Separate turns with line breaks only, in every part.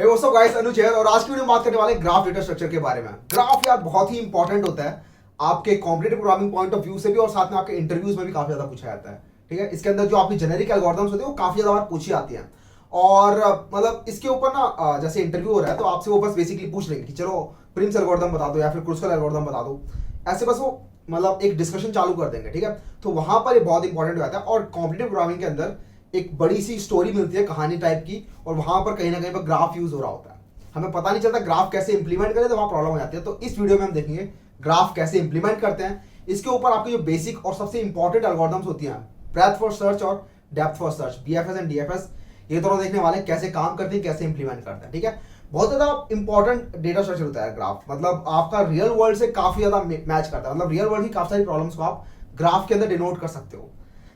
Hey, what's up guys, Anuj here, और आज की वीडियो में बात करने वाले हैं ग्राफ डेटा स्ट्रक्चर के बारे में। ग्राफ यार बहुत ही इंपॉर्टेंट होता है आपके competitive programming point of view से भी, और साथ में आपके इंटरव्यूज में भी काफी ज्यादा पूछा जाता है। ठीक है, इसके अंदर जो आपकी जेनेरिक एल्गोरिथम्स होते हैं वो काफी ज्यादा बार पूछी आती हैं। और मतलब इसके ऊपर ना जैसे इंटरव्यू हो रहा है तो आपसे वो बस बेसिकली पूछ लेंगे कि चलो प्रिम्स एल्गोरिथम बता दो या फिर क्रुस्कल एल्गोरिथम बता दो। ऐसे बस वो मतलब एक डिस्कशन चालू कर देंगे। ठीक है, तो वहां पर ये बहुत इंपॉर्टेंट हो जाता है। और कॉम्पिटिटिव प्रोग्रामिंग के अंदर एक बड़ी सी स्टोरी मिलती है, कहानी टाइप की, और वहां पर कहीं ना कहीं पर ग्राफ यूज हो रहा होता है। हमें पता नहीं चलता ग्राफ कैसे इंप्लीमेंट करें, तो वहां प्रॉब्लम हो जाती है। तो इस वीडियो में हम देखेंगे ग्राफ कैसे इंप्लीमेंट करते हैं। इसके ऊपर आपके जो बेसिक और सबसे इंपॉर्टेंट एल्गोरिथम्स होती हैं, ब्रेथ फॉर सर्च और depth for search, BFS and DFS, ये दोनों देखने वाले हैं कैसे काम करते हैं, कैसे इंप्लीमेंट करते हैं। ठीक है, बहुत ज्यादा इंपॉर्टेंट डेटा स्ट्रक्चर होता है ग्राफ। मतलब आपका रियल वर्ल्ड से काफी ज्यादा मैच करता है। मतलब रियल वर्ल्ड की काफी सारी प्रॉब्लम्स को आप ग्राफ के अंदर डिनोट कर सकते हो।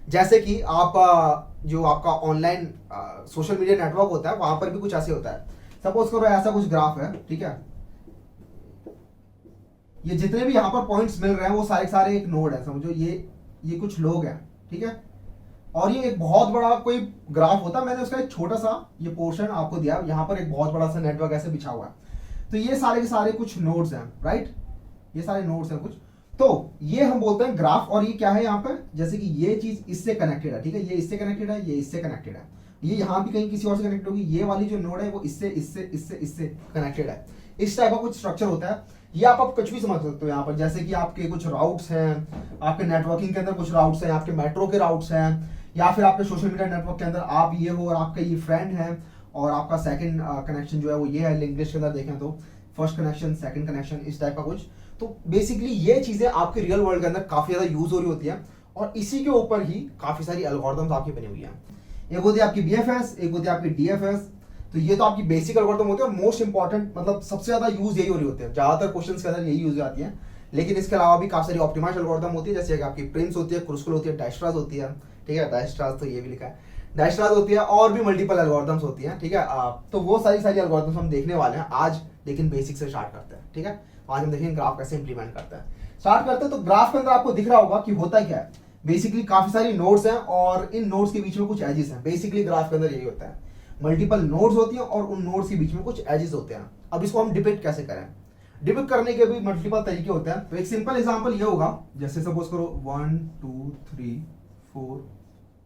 जैसे कि आप जो आपका ऑनलाइन सोशल मीडिया नेटवर्क होता है वहां पर भी कुछ ऐसे होता है। सपोज करो ऐसा कुछ ग्राफ है। ठीक है, ये जितने भी यहाँ पर पॉइंट्स मिल रहे हैं वो सारे सारे एक नोड है, समझो ये कुछ लोग हैं। ठीक है, और ये एक बहुत बड़ा कोई ग्राफ होता है। मैंने उसका एक छोटा सा ये पोर्शन आपको दिया, यहाँ पर एक बहुत बड़ा सा नेटवर्क ऐसे बिछा हुआ है। तो ये सारे के सारे कुछ नोड्स हैं, राइट, ये सारे नोड्स हैं कुछ। तो ये हम बोलते हैं ग्राफ। और ये क्या है यहाँ पर, जैसे कि ये चीज इससे कनेक्टेड है। ठीक है, ये इससे कनेक्टेड है, ये इससे कनेक्टेड है, ये यहाँ भी कहीं किसी और से कनेक्टेड होगी। ये वाली जो नोड है वो इससे इससे इससे इससे कनेक्टेड है। इस टाइप का कुछ स्ट्रक्चर होता है। ये आप कुछ भी समझ सकते हो यहाँ पर, जैसे कि आपके कुछ राउट्स हैं, आपके नेटवर्किंग के अंदर कुछ राउट्स हैं, आपके मेट्रो के राउट्स हैं, या फिर आपके सोशल मीडिया नेटवर्क के अंदर आप ये हो और आपका ये फ्रेंड है, और आपका सेकंड कनेक्शन जो है वो ये है। इंग्लिश के अंदर देखें तो फर्स्ट कनेक्शन, सेकंड कनेक्शन, इस टाइप का कुछ। तो बेसिकली ये चीजें आपके रियल वर्ल्ड के अंदर काफी ज्यादा यूज हो रही होती है, और इसी के ऊपर ही काफी सारी एल्गोरिथम्स आपकी बनी हुई है। एक होती है आपकी बीएफएस, एक होती है आपकी डीएफएस। तो ये तो आपकी बेसिक एल्गोरिथम होती है, और मोस्ट इंपॉर्टेंट मतलब सबसे ज्यादा यूज यही हो रही होती है। ज्यादातर क्वेश्चंस के अंदर यही यूज आती है। लेकिन इसके अलावा भी काफी सारी ऑप्टिमाइज्ड एल्गोरिथम होती है, जैसे कि आपकी प्रिम्स होती है, क्रुस्कल होती है, डायस्ट्रास होती है। ठीक है, डायस्ट्रास तो ये भी लिखा है, डायस्ट्रास होती है, और भी मल्टीपल एल्गोरिथम्स होती है। ठीक है, तो वो सारी सारी एल्गोरिथम्स हम देखने वाले हैं आज। लेकिन बेसिक से स्टार्ट करते हैं। ठीक है, आज हम देखेंगे ग्राफ कैसे इंप्लीमेंट करते हैं। स्टार्ट करते हैं तो ग्राफ के अंदर आपको दिख रहा होगा कि होता क्या है। बेसिकली काफी सारी नोड्स हैं, और इन नोड्स के बीच में कुछ एजेस हैं। बेसिकली ग्राफ के अंदर यही होता है, मल्टीपल नोड्स होती हैं और उन नोड्स के बीच में कुछ एजेस होते हैं। अब इसको हम डिपिक्ट कैसे करें, डिपिक्ट करने के भी मल्टीपल तरीके होते हैं। तो एक सिंपल एग्जांपल ये होगा, जैसे सपोज करो 1 2 3 4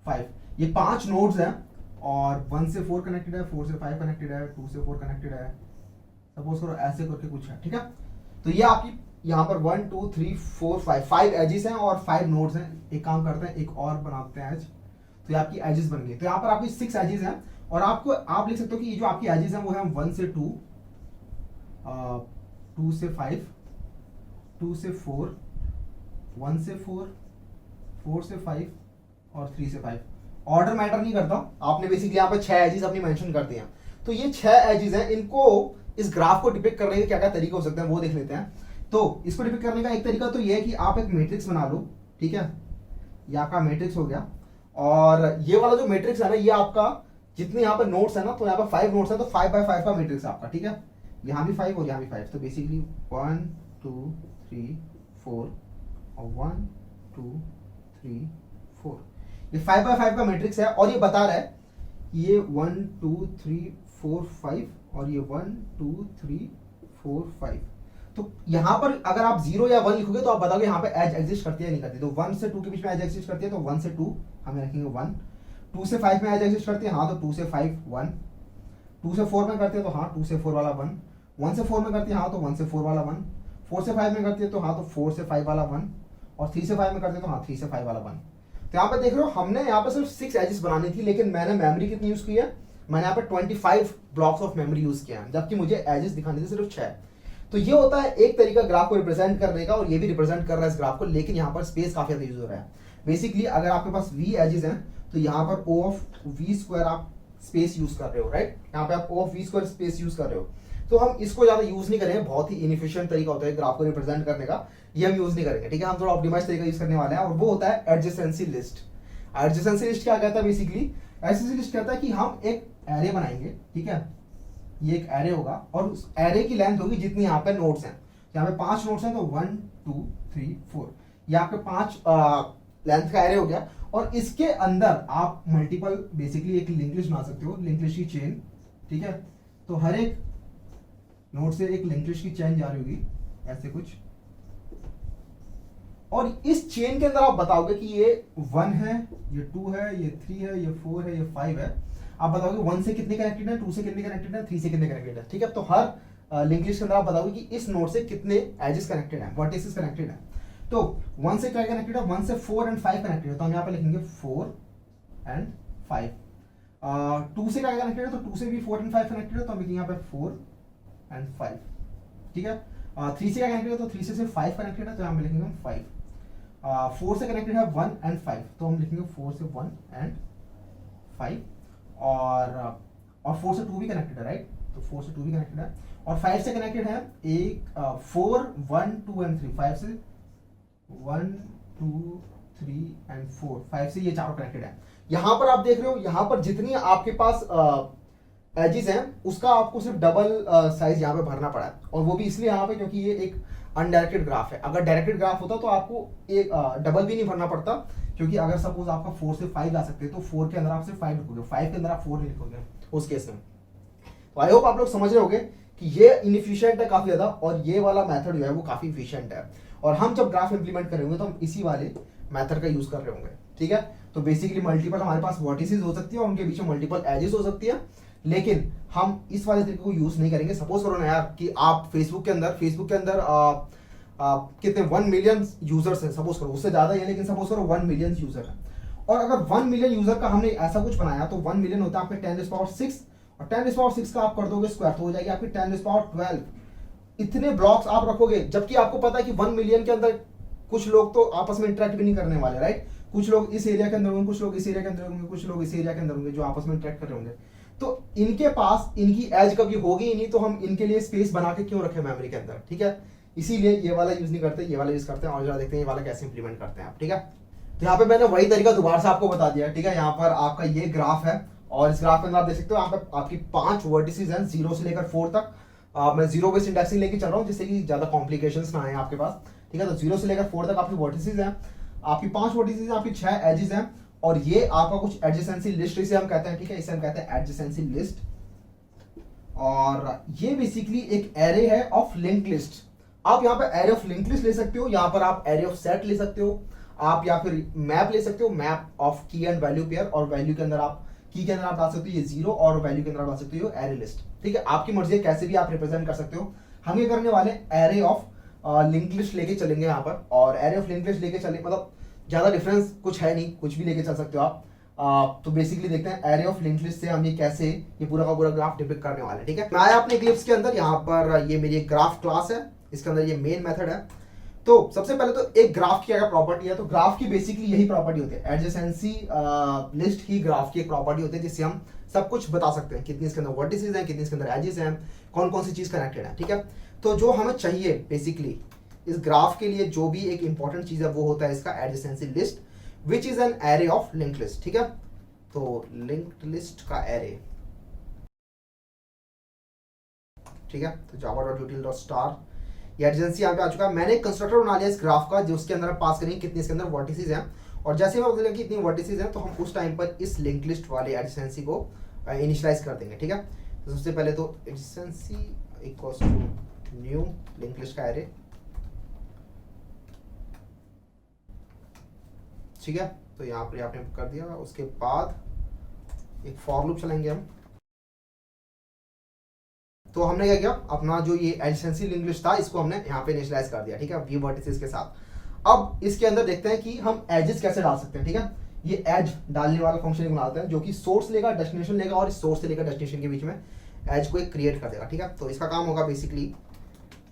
5, ये 5 नोड्स हैं, और 1 से 4 कनेक्टेड है, 4 से 5 कनेक्टेड है, 2 से 4 कनेक्टेड है। सपोज करो ऐसे करके कुछ है। ठीक है, तो ये आपकी यहाँ पर 1 2 3 4 5 एजेस हैं और 5 नोड्स हैं। एक काम करते हैं, एक और बनाते हैं एज, तो ये आपकी एजेस बन गई। तो यहाँ पर आपकी 6 एजेस हैं, और आपको आप लिख सकते हो कि ये जो आपकी एजेस हैं वो है 1 से 2, 2 से 5, 2 से 4, 1 से 4, 4 से 5 और 3 से 5। ऑर्डर मैटर नहीं करता। आपने बेसिकली यहाँ पर 6 एजेस अपनी मेंशन कर दिए हैं। तो ये 6 एजेस हैं, इनको इस ग्राफ को डिपिक्ट करने के क्या क्या तरीके हो सकते हैं वो देख लेते हैं। तो इसको डिपिक्ट करने का एक तरीका तो ये है कि आप एक मैट्रिक्स बना लो। ठीक है, ये आपका मैट्रिक्स हो गया, और ये वाला जो मैट्रिक्स है ना, ये आपका जितने यहाँ पर नोट्स है ना, तो यहाँ पर 5 नोट्स है, तो 5 by 5 का मैट्रिक्स है आपका। ठीक है, यहाँ भी 5 और यहाँ भी 5, तो बेसिकली 1 2 3 4 और 1 2 3 4, ये 5 by 5 का मैट्रिक्स है। और ये बता रहा है ये 1 2 3 4 5, और ये 1 2 3 4 5। तो यहाँ पर अगर आप 0 या 1 लिखोगे तो आप बताओगे यहाँ पे एज एग्जिस्ट करती है नहीं करती। तो 1 से 2 के बीच में एज एग्जिस्ट करती है, तो 1 से 2 हम रखेंगे 1। 2 से 5 में एज एग्जिस्ट करती है, हाँ, तो 2 से 5 1। 2 से 4 में करती है, तो हाँ 2 से 4 वाला 1। 1 से 4 में करती है, हाँ, तो 1 से 4 वाला 1। 4 से 5 में करती है, तो हाँ, तो 4 से 5 वाला 1। और 3 से 5 में करते हैं, तो हाँ 3 से 5 वाला 1। तो यहाँ पे देख रहे हो, हमने यहाँ पे सिर्फ 6 एजेस बनानी थी, लेकिन मैंने मेमोरी कितनी यूज की है, मैंने यहाँ पे 25 ब्लॉक्स ऑफ मेमोरी यूज किया है, जबकि मुझे एजेस दिखाने थे सिर्फ 6। तो ये होता है एक तरीका ग्राफ को रिप्रेजेंट करने का, और ये भी रिप्रेजेंट कर रहा है इस ग्राफ को, लेकिन यहाँ पर स्पेस काफी ज्यादा यूज हो रहा है। बेसिकली अगर आपके पास v एजेस हैं, तो यहाँ पर o ऑफ v स्क्वायर आप स्पेस यूज कर रहे हो, राइट। यहाँ पे आप o of v square space use कर रहे हो। तो हम इसको ज्यादा यूज नहीं करेंगे, बहुत ही इनएफिशिएंट तरीका होता है ग्राफ को रिप्रेजेंट करने का, ये हम यूज नहीं करेंगे। ठीक है, हम थोड़ा ऑप्टिमाइज तरीका यूज करने वाले हैं, और वो होता है एडजेसेंसी लिस्ट। एडजेसेंसी लिस्ट क्या कहता है, बेसिकली एडजेसेंसी लिस्ट कहता है कि हम एक एरे बनाएंगे। ठीक है, ये एक एरे होगा, और उस एरे की लेंथ होगी जितनी यहाँ पे नोड्स हैं। यहाँ पे 5 नोड्स हैं, तो 1 2 3 4, ये आपके 5 लेंथ का एरे हो गया। और इसके अंदर आप मल्टीपल बेसिकली एक लिंक लिस्ट बना सकते हो, लिंक लिस्ट की चेन। ठीक है, तो हर एक नोड से एक लिंक लिस्ट की चेन जारी होगी ऐसे कुछ, और इस चेन के अंदर आप बताओगे कि ये 1 है, ये 2 है, ये 3 है, ये 4 है, ये 5 है। आप बताओगे 1 से कितने कनेक्टेड है, 2 से कितने कनेक्टेड है, 3 से कितने कनेक्टेड है। ठीक है, तो हर लिंक लिस्ट के अंदर आप बताओगे कि इस नोड से कितने एजेस कनेक्टेड है, वर्टिसेस कनेक्टेड है। तो 1 से क्या कनेक्टेड है, 1 से 4 एंड 5 कनेक्टेड है, तो हम यहाँ पे लिखेंगे 4 एंड 5। 2 से क्या कनेक्टेड है, तो 2 से भी 4 एंड 5 कनेक्टेड है, तो हम लिखेंगे यहाँ पे 4 एंड 5। ठीक है, 3 से क्या कनेक्टेड है, तो 3 से सिर्फ 5 कनेक्टेड है, तो यहाँ पे लिखेंगे हम 5। 4 से कनेक्टेड है 1 एंड 5, तो हम लिखेंगे 4 से 1 एंड 5। और 4 से 2 भी कनेक्टेड है, राइट, तो 4 से 2 भी कनेक्टेड है। और 5 से कनेक्टेड है 4 1 2 एंड 3, 5 से 1 2 3 एंड 4, 5 से ये चारों कनेक्टेड है। यहां पर आप देख रहे हो, यहां पर जितनी आपके पास एजेस हैं उसका आपको सिर्फ डबल साइज यहाँ पे भरना पड़ा है, और वो भी इसलिए यहाँ पे क्योंकि ये एक अनडायरेक्टेड ग्राफ है। अगर डायरेक्टेड ग्राफ होता तो आपको एक डबल भी नहीं भरना पड़ता, क्योंकि अगर सपोज आपका 4 से 5 ला सकते हैं तो 4 के अंदर आप सिर्फ 5 लिखोगे, 5 के अंदर आप 4 नहीं लिखोगे उस केस में। तो आई होप आप लोग समझ रहे होगे कि ये इनएफिशिएंट है काफी ज्यादा, और ये वाला मेथड जो है वो काफी इफिशिएंट है। और हम जब ग्राफ इंप्लीमेंट करेंगे तो हम इसी वाले मेथड का यूज कर रहे होंगे। ठीक है, तो बेसिकली मल्टीपल हमारे पास वर्टिसेस हो सकती है और उनके बीच में मल्टीपल एजेस हो सकती है, लेकिन हम इस वाले तरीके को यूज नहीं करेंगे। सपोज करो ना यार कि आप फेसबुक के अंदर कितने 1 मिलियन यूजर्स हैं, सपोज करो, उससे ज्यादा है लेकिन सपोज करो 1 मिलियन यूजर है, और अगर 1 मिलियन यूजर का हमने ऐसा कुछ बनाया तो 1 मिलियन होता है आपके 10⁻⁶, और 10⁻⁶ का आप कर दोगे स्क्वायर तो हो जाएगी आपकी 10⁻12। इतने ब्लॉक्स आप रखोगे, जबकि आपको पता है कि 1 मिलियन के अंदर कुछ लोग तो आपस में इंटरेक्ट भी नहीं करने वाले, राइट, कुछ लोग इस एरिया के अंदर होंगे, कुछ लोग इस एरिया के अंदर होंगे, कुछ लोग इस एरिया के अंदर होंगे जो आपस में इंटरेक्ट कर रहे होंगे। तो इनके पास इनकी एज कभी होगी ही नहीं, तो हम इनके लिए स्पेस बना के क्यों रखें मेमोरी के अंदर। ठीक है, इसीलिए ये वाला यूज नहीं करते, ये वाला यूज करते हैं। और जरा देखते हैं ये वाला कैसे इंप्लीमेंट करते हैं आप। ठीक है, तो यहाँ पे मैंने वही तरीका दोबारा से आपको बता दिया। ठीक है, यहाँ पर आपका ये ग्राफ है, और इस ग्राफ के अंदर आप देख सकते हो यहाँ पे आपकी 5 वर्टिसेस हैं 0 से लेकर 4 तक। मैं 0 बेस्ड इंडेक्सिंग लेके चल रहा हूँ जिससे कि ज्यादा कॉम्प्लिकेशंस ना आए आपके पास। ठीक है, तो 0 से लेकर 4 तक आपकी वर्टिसेस हैं, आपकी 5 वर्टिसेस हैं, आपकी 6 एजेस हैं, और ये आपका कुछ एडजेसेंसी लिस्ट इसे हम कहते हैं। ठीक है, इसे हम कहते हैं एडजेसेंसी लिस्ट, और ये बेसिकली एक एरे है ऑफ लिंक लिस्ट। आप यहाँ पे एरे ऑफ लिंक लिस्ट ले सकते हो, यहाँ पर आप एरे ऑफ सेट ले सकते हो, आप या फिर मैप ले सकते हो, मैप ऑफ की एंड वैल्यू पेयर, और वैल्यू के अंदर आप की के अंदर आप डाल सकते हो ये 0, और वैल्यू के अंदर डाल सकते हो एरे लिस्ट। ठीक है, आपकी मर्जी है, कैसे भी आप रिप्रेजेंट कर सकते हो। हम ये करने वाले एरे ऑफ लिंक लिस्ट लेके चलेंगे यहाँ पर, और एरे ऑफ लिंक लिस्ट लेके चले, मतलब ज्यादा डिफरेंस कुछ है नहीं, कुछ भी लेके चल सकते हो आप। तो बेसिकली देखते हैं एरे ऑफ लिंक लिस्ट से हम ये कैसे ये पूरा का पूरा ग्राफ डिपिक्ट करने वाले हैं। ठीक है, मैं आया अपने क्लिप्स के अंदर, यहाँ पर ये मेरी एक ग्राफ क्लास है, इसके अंदर ये मेन मेथड है। तो सबसे पहले तो एक ग्राफ की अगर प्रॉपर्टी है तो ग्राफ की बेसिकली यही प्रॉपर्टी होती है, एडजेसेंसी लिस्ट ही ग्राफ की एक प्रॉपर्टी होती है, जिससे हम सब कुछ बता सकते हैं, कितनी इसके अंदर वर्टिसेस हैं, कितनी इसके अंदर एजेस हैं, कौन कौन सी चीज कनेक्टेड है। ठीक है, तो जो हमें चाहिए बेसिकली इस ग्राफ के लिए जो भी एक इंपॉर्टेंट चीज है वो होता है इसका adjacency list, which is an array of link list. ठीक है, तो लिंक्ड लिस्ट का एरे। ठीक है, तो java.util.star ये एडजेंसी यहाँ पे आ चुका है। मैंने एक कंस्ट्रक्टर बना लिया इस ग्राफ का, जो उसके अंदर पास करेंगे कितनी इसके अंदर वर्टिसेस हैं, और जैसे मैं बदलेंगे कि इतनी वर्टिसेस हैं तो हम उस टाइम पर इस लिंक लिस्ट वाले एडजेंसी को इनिशियलाइज कर देंगे। ठीक है, तो सबसे पहले तो adjacency equals to new link list का एरे। ठीक है, तो यहाँ पर आपने कर दिया, उसके बाद एक फॉर लूप चलाएंगे हम। तो हमने क्या किया, अपना जो ये एडजेसेंसी लिंक लिस्ट था इसको हमने यहाँ पे इनिशियलाइज कर दिया। ठीक है, वी वर्टिसेस के साथ। अब इसके अंदर देखते हैं कि हम एजेस कैसे डाल सकते हैं। ठीक है, ये एज डालने वाला फंक्शन बनाते हैं जो कि सोर्स लेगा, डेस्टिनेशन लेगा, और इस सोर्स से लेकर डेस्टिनेशन के बीच में एज को एक क्रिएट कर देगा। ठीक है, तो इसका काम होगा बेसिकली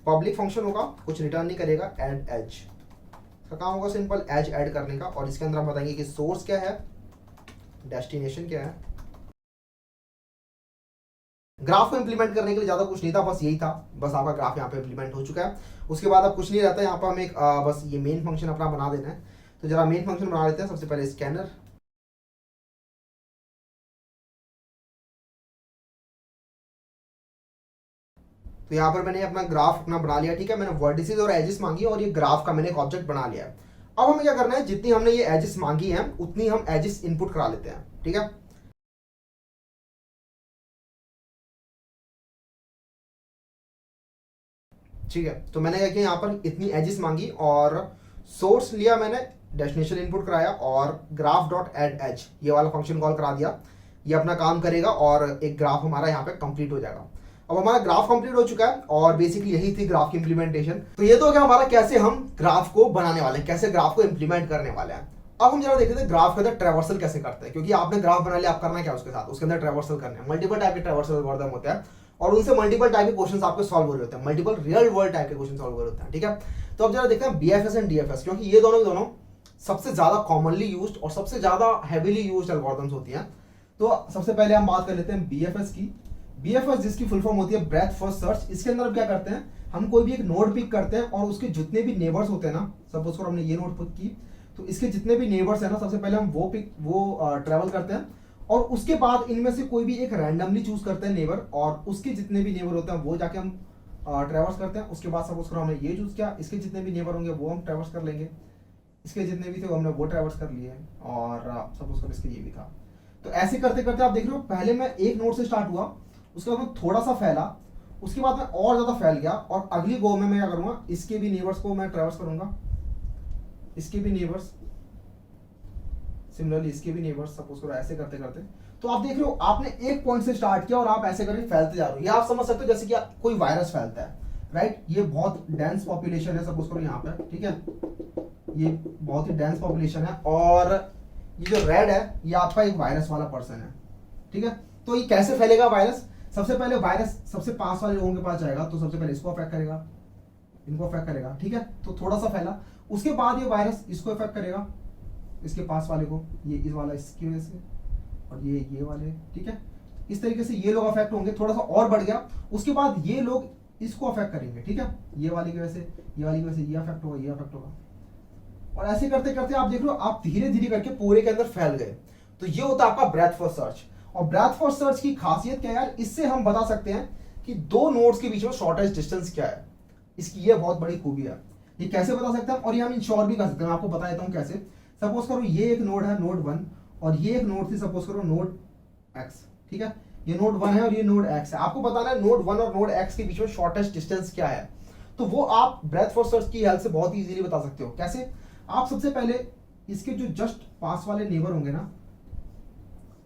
पब्लिक फंक्शन होगा, कुछ रिटर्न नहीं करेगा, एड एज। इसका काम होगा सिंपल एज ऐड करने का, और इसके अंदर हम बताएंगे कि सोर्स क्या है, डेस्टिनेशन क्या है। ग्राफ को इंप्लीमेंट करने के लिए ज्यादा कुछ नहीं था, बस यही था, बस आपका ग्राफ यहाँ पे इंप्लीमेंट हो चुका है। उसके बाद अब कुछ नहीं रहता है, यहाँ पर हमें बस ये मेन फंक्शन अपना बना देना है। तो जरा मेन फंक्शन बना लेते हैं। सबसे पहले स्कैनर, तो यहाँ पर मैंने अपना ग्राफ अपना बना लिया। ठीक है, मैंने वर्टिसेस और एजेस मांगी, और ये ग्राफ का मैंने एक ऑब्जेक्ट बना लिया है। अब हमें क्या करना है, जितनी हमने ये एजेस मांगी हैं उतनी हम एजेस इनपुट करा लेते हैं। ठीक है, ठीक है। तो मैंने क्या किया, यहाँ पर इतनी एजेस मांगी और सोर्स लिया मैंने, डेस्टिनेशन इनपुट कराया और ग्राफ डॉट एड एज ये वाला फंक्शन कॉल करा दिया। ये अपना काम करेगा और एक ग्राफ हमारा यहाँ पे कंप्लीट हो जाएगा। अब हमारा ग्राफ कंप्लीट हो चुका है और बेसिकली यही थी ग्राफ की इंप्लीमेंटेशन। तो ये तो क्या हमारा कैसे हम ग्राफ को बनाने वाले हैं, कैसे ग्राफ को इंप्लीमेंट करने वाले हैं। अब हम जरा देखते थे ग्राफ के अंदर ट्रैवर्सल कैसे करते हैं, क्योंकि आपने ग्राफ बना लिया, आप करना क्या उसके साथ, उसके अंदर ट्रैवर्सल करने हैं। मल्टीपल टाइप के ट्रैवर्सल एल्गोरिथम होते हैं और उनसे मल्टीपल टाइप के क्वेश्चंस आपके सॉल्व हो रहे होते हैं, मल्टीपल रियल वर्ल्ड टाइप के क्वेश्चन सॉल्व हो रहे होते हैं। ठीक है, तो अब जरा देखते हैं बीएफएस एंड डीएफएस, क्योंकि ये दोनों सबसे ज्यादा कॉमनली यूज्ड और सबसे ज्यादा हैवीली यूज्ड एल्गोरिथम्स होती हैं। तो सबसे पहले हम बात कर लेते हैं बीएफएस की। बीएफएस जिसकी फुल फॉर्म होती है ब्रेथ फर्स्ट सर्च। इसके अंदर क्या करते हैं, हम कोई भी एक नोड पिक करते हैं और उसके जितने भी नेबर्स होते हैं ना, सपोज फॉर हमने ये नोड पिक की, तो इसके जितने भी नेबर्स हैं ना, सबसे पहले हम वो ट्रेवल करते हैं और उसके बाद इनमें से कोई भी एक रैंडमली चूज करते हैं नेबर, और उसके जितने भी नेबर होते हैं वो जाके हम ट्रेवर्स करते हैं। उसके बाद सपोज करो हमने ये चूज किया, इसके जितने भी नेबर होंगे वो हम ट्रेवर्स कर लेंगे, इसके जितने भी थे वो हमने वो ट्रेवर्स कर लिए, और सपोज करो इसके ये भी था। तो ऐसे करते करते आप देख रहे हो, पहले मैं एक नोड से स्टार्ट हुआ, उसके बाद मैं थोड़ा सा फैला, उसके बाद मैं और ज्यादा फैल गया, और अगली गो में मैं क्या करूंगा, इसके भी नेबर्स को मैं ट्रेवर्स करूंगा, इसके भी नेबर्स, सिमिलरली इसके भी नेबर्स, सपोज करो ऐसे करते करते। तो आप देख रहे हो, आपने एक पॉइंट से स्टार्ट किया और आप ऐसे करके फैलते जा रहे हो। ये आप समझ सकते हो जैसे कि कोई वायरस फैलता है, राइट। ये बहुत डेंस पॉपुलेशन है, सपोज करो यहाँ पे, ठीक है, ये बहुत ही डेंस पॉपुलेशन है, और ये जो रेड है ये आपका एक वायरस वाला पर्सन है, ठीक है। तो ये कैसे फैलेगा वायरस, सबसे पहले वायरस सबसे पास वाले लोगों के पास जाएगा, तो सबसे पहले इसको अफेक्ट करेगा, इनको अफेक्ट करेगा, ठीक है। तो थोड़ा सा फैला, उसके बाद ये वायरस इसको अफेक्ट करेगा, इसके पास वाले को, ये इस वाला इसकी वजह से, और ये वाले, ठीक है। इस तरीके से ये लोग अफेक्ट होंगे, थोड़ा सा और बढ़ गया, उसके बाद ये लोग इसको अफेक्ट करेंगे, ठीक है। ये वाली की वजह से, ये वाली की वजह से ये अफेक्ट होगा, ये अफेक्ट होगा, और ऐसे करते करते आप देख लो, आप धीरे धीरे करके पूरे के अंदर फैल गए। तो ये होता है आपका ब्रेथ फर्स्ट सर्च। और ब्रेथ फर्स्ट सर्च की खासियत क्या है यार, इससे हम बता सकते हैं कि दो नोड्स के बीच में शॉर्टेस्ट डिस्टेंस क्या है। इसकी ये बहुत बड़ी खूबी है। ये कैसे बता सकते हैं, और ये हम इंश्योर भी कर सकते हैं। मैं आपको बता देता हूं कैसे। सपोज करो ये एक नोड है, नोड 1, और ये एक नोड थी, सपोज करो नोड x, ठीक है। ये नोड 1 है और ये नोड x है। आपको बताना है नोड 1 और नोड x के बीच में शॉर्टेस्ट डिस्टेंस क्या है। तो वो आप ब्रेथ फर्स्ट सर्च की हेल्प से बहुत इजीली बता सकते हो। कैसे, आप सबसे पहले इसके जो जस्ट पास वाले नेबर होंगे ना,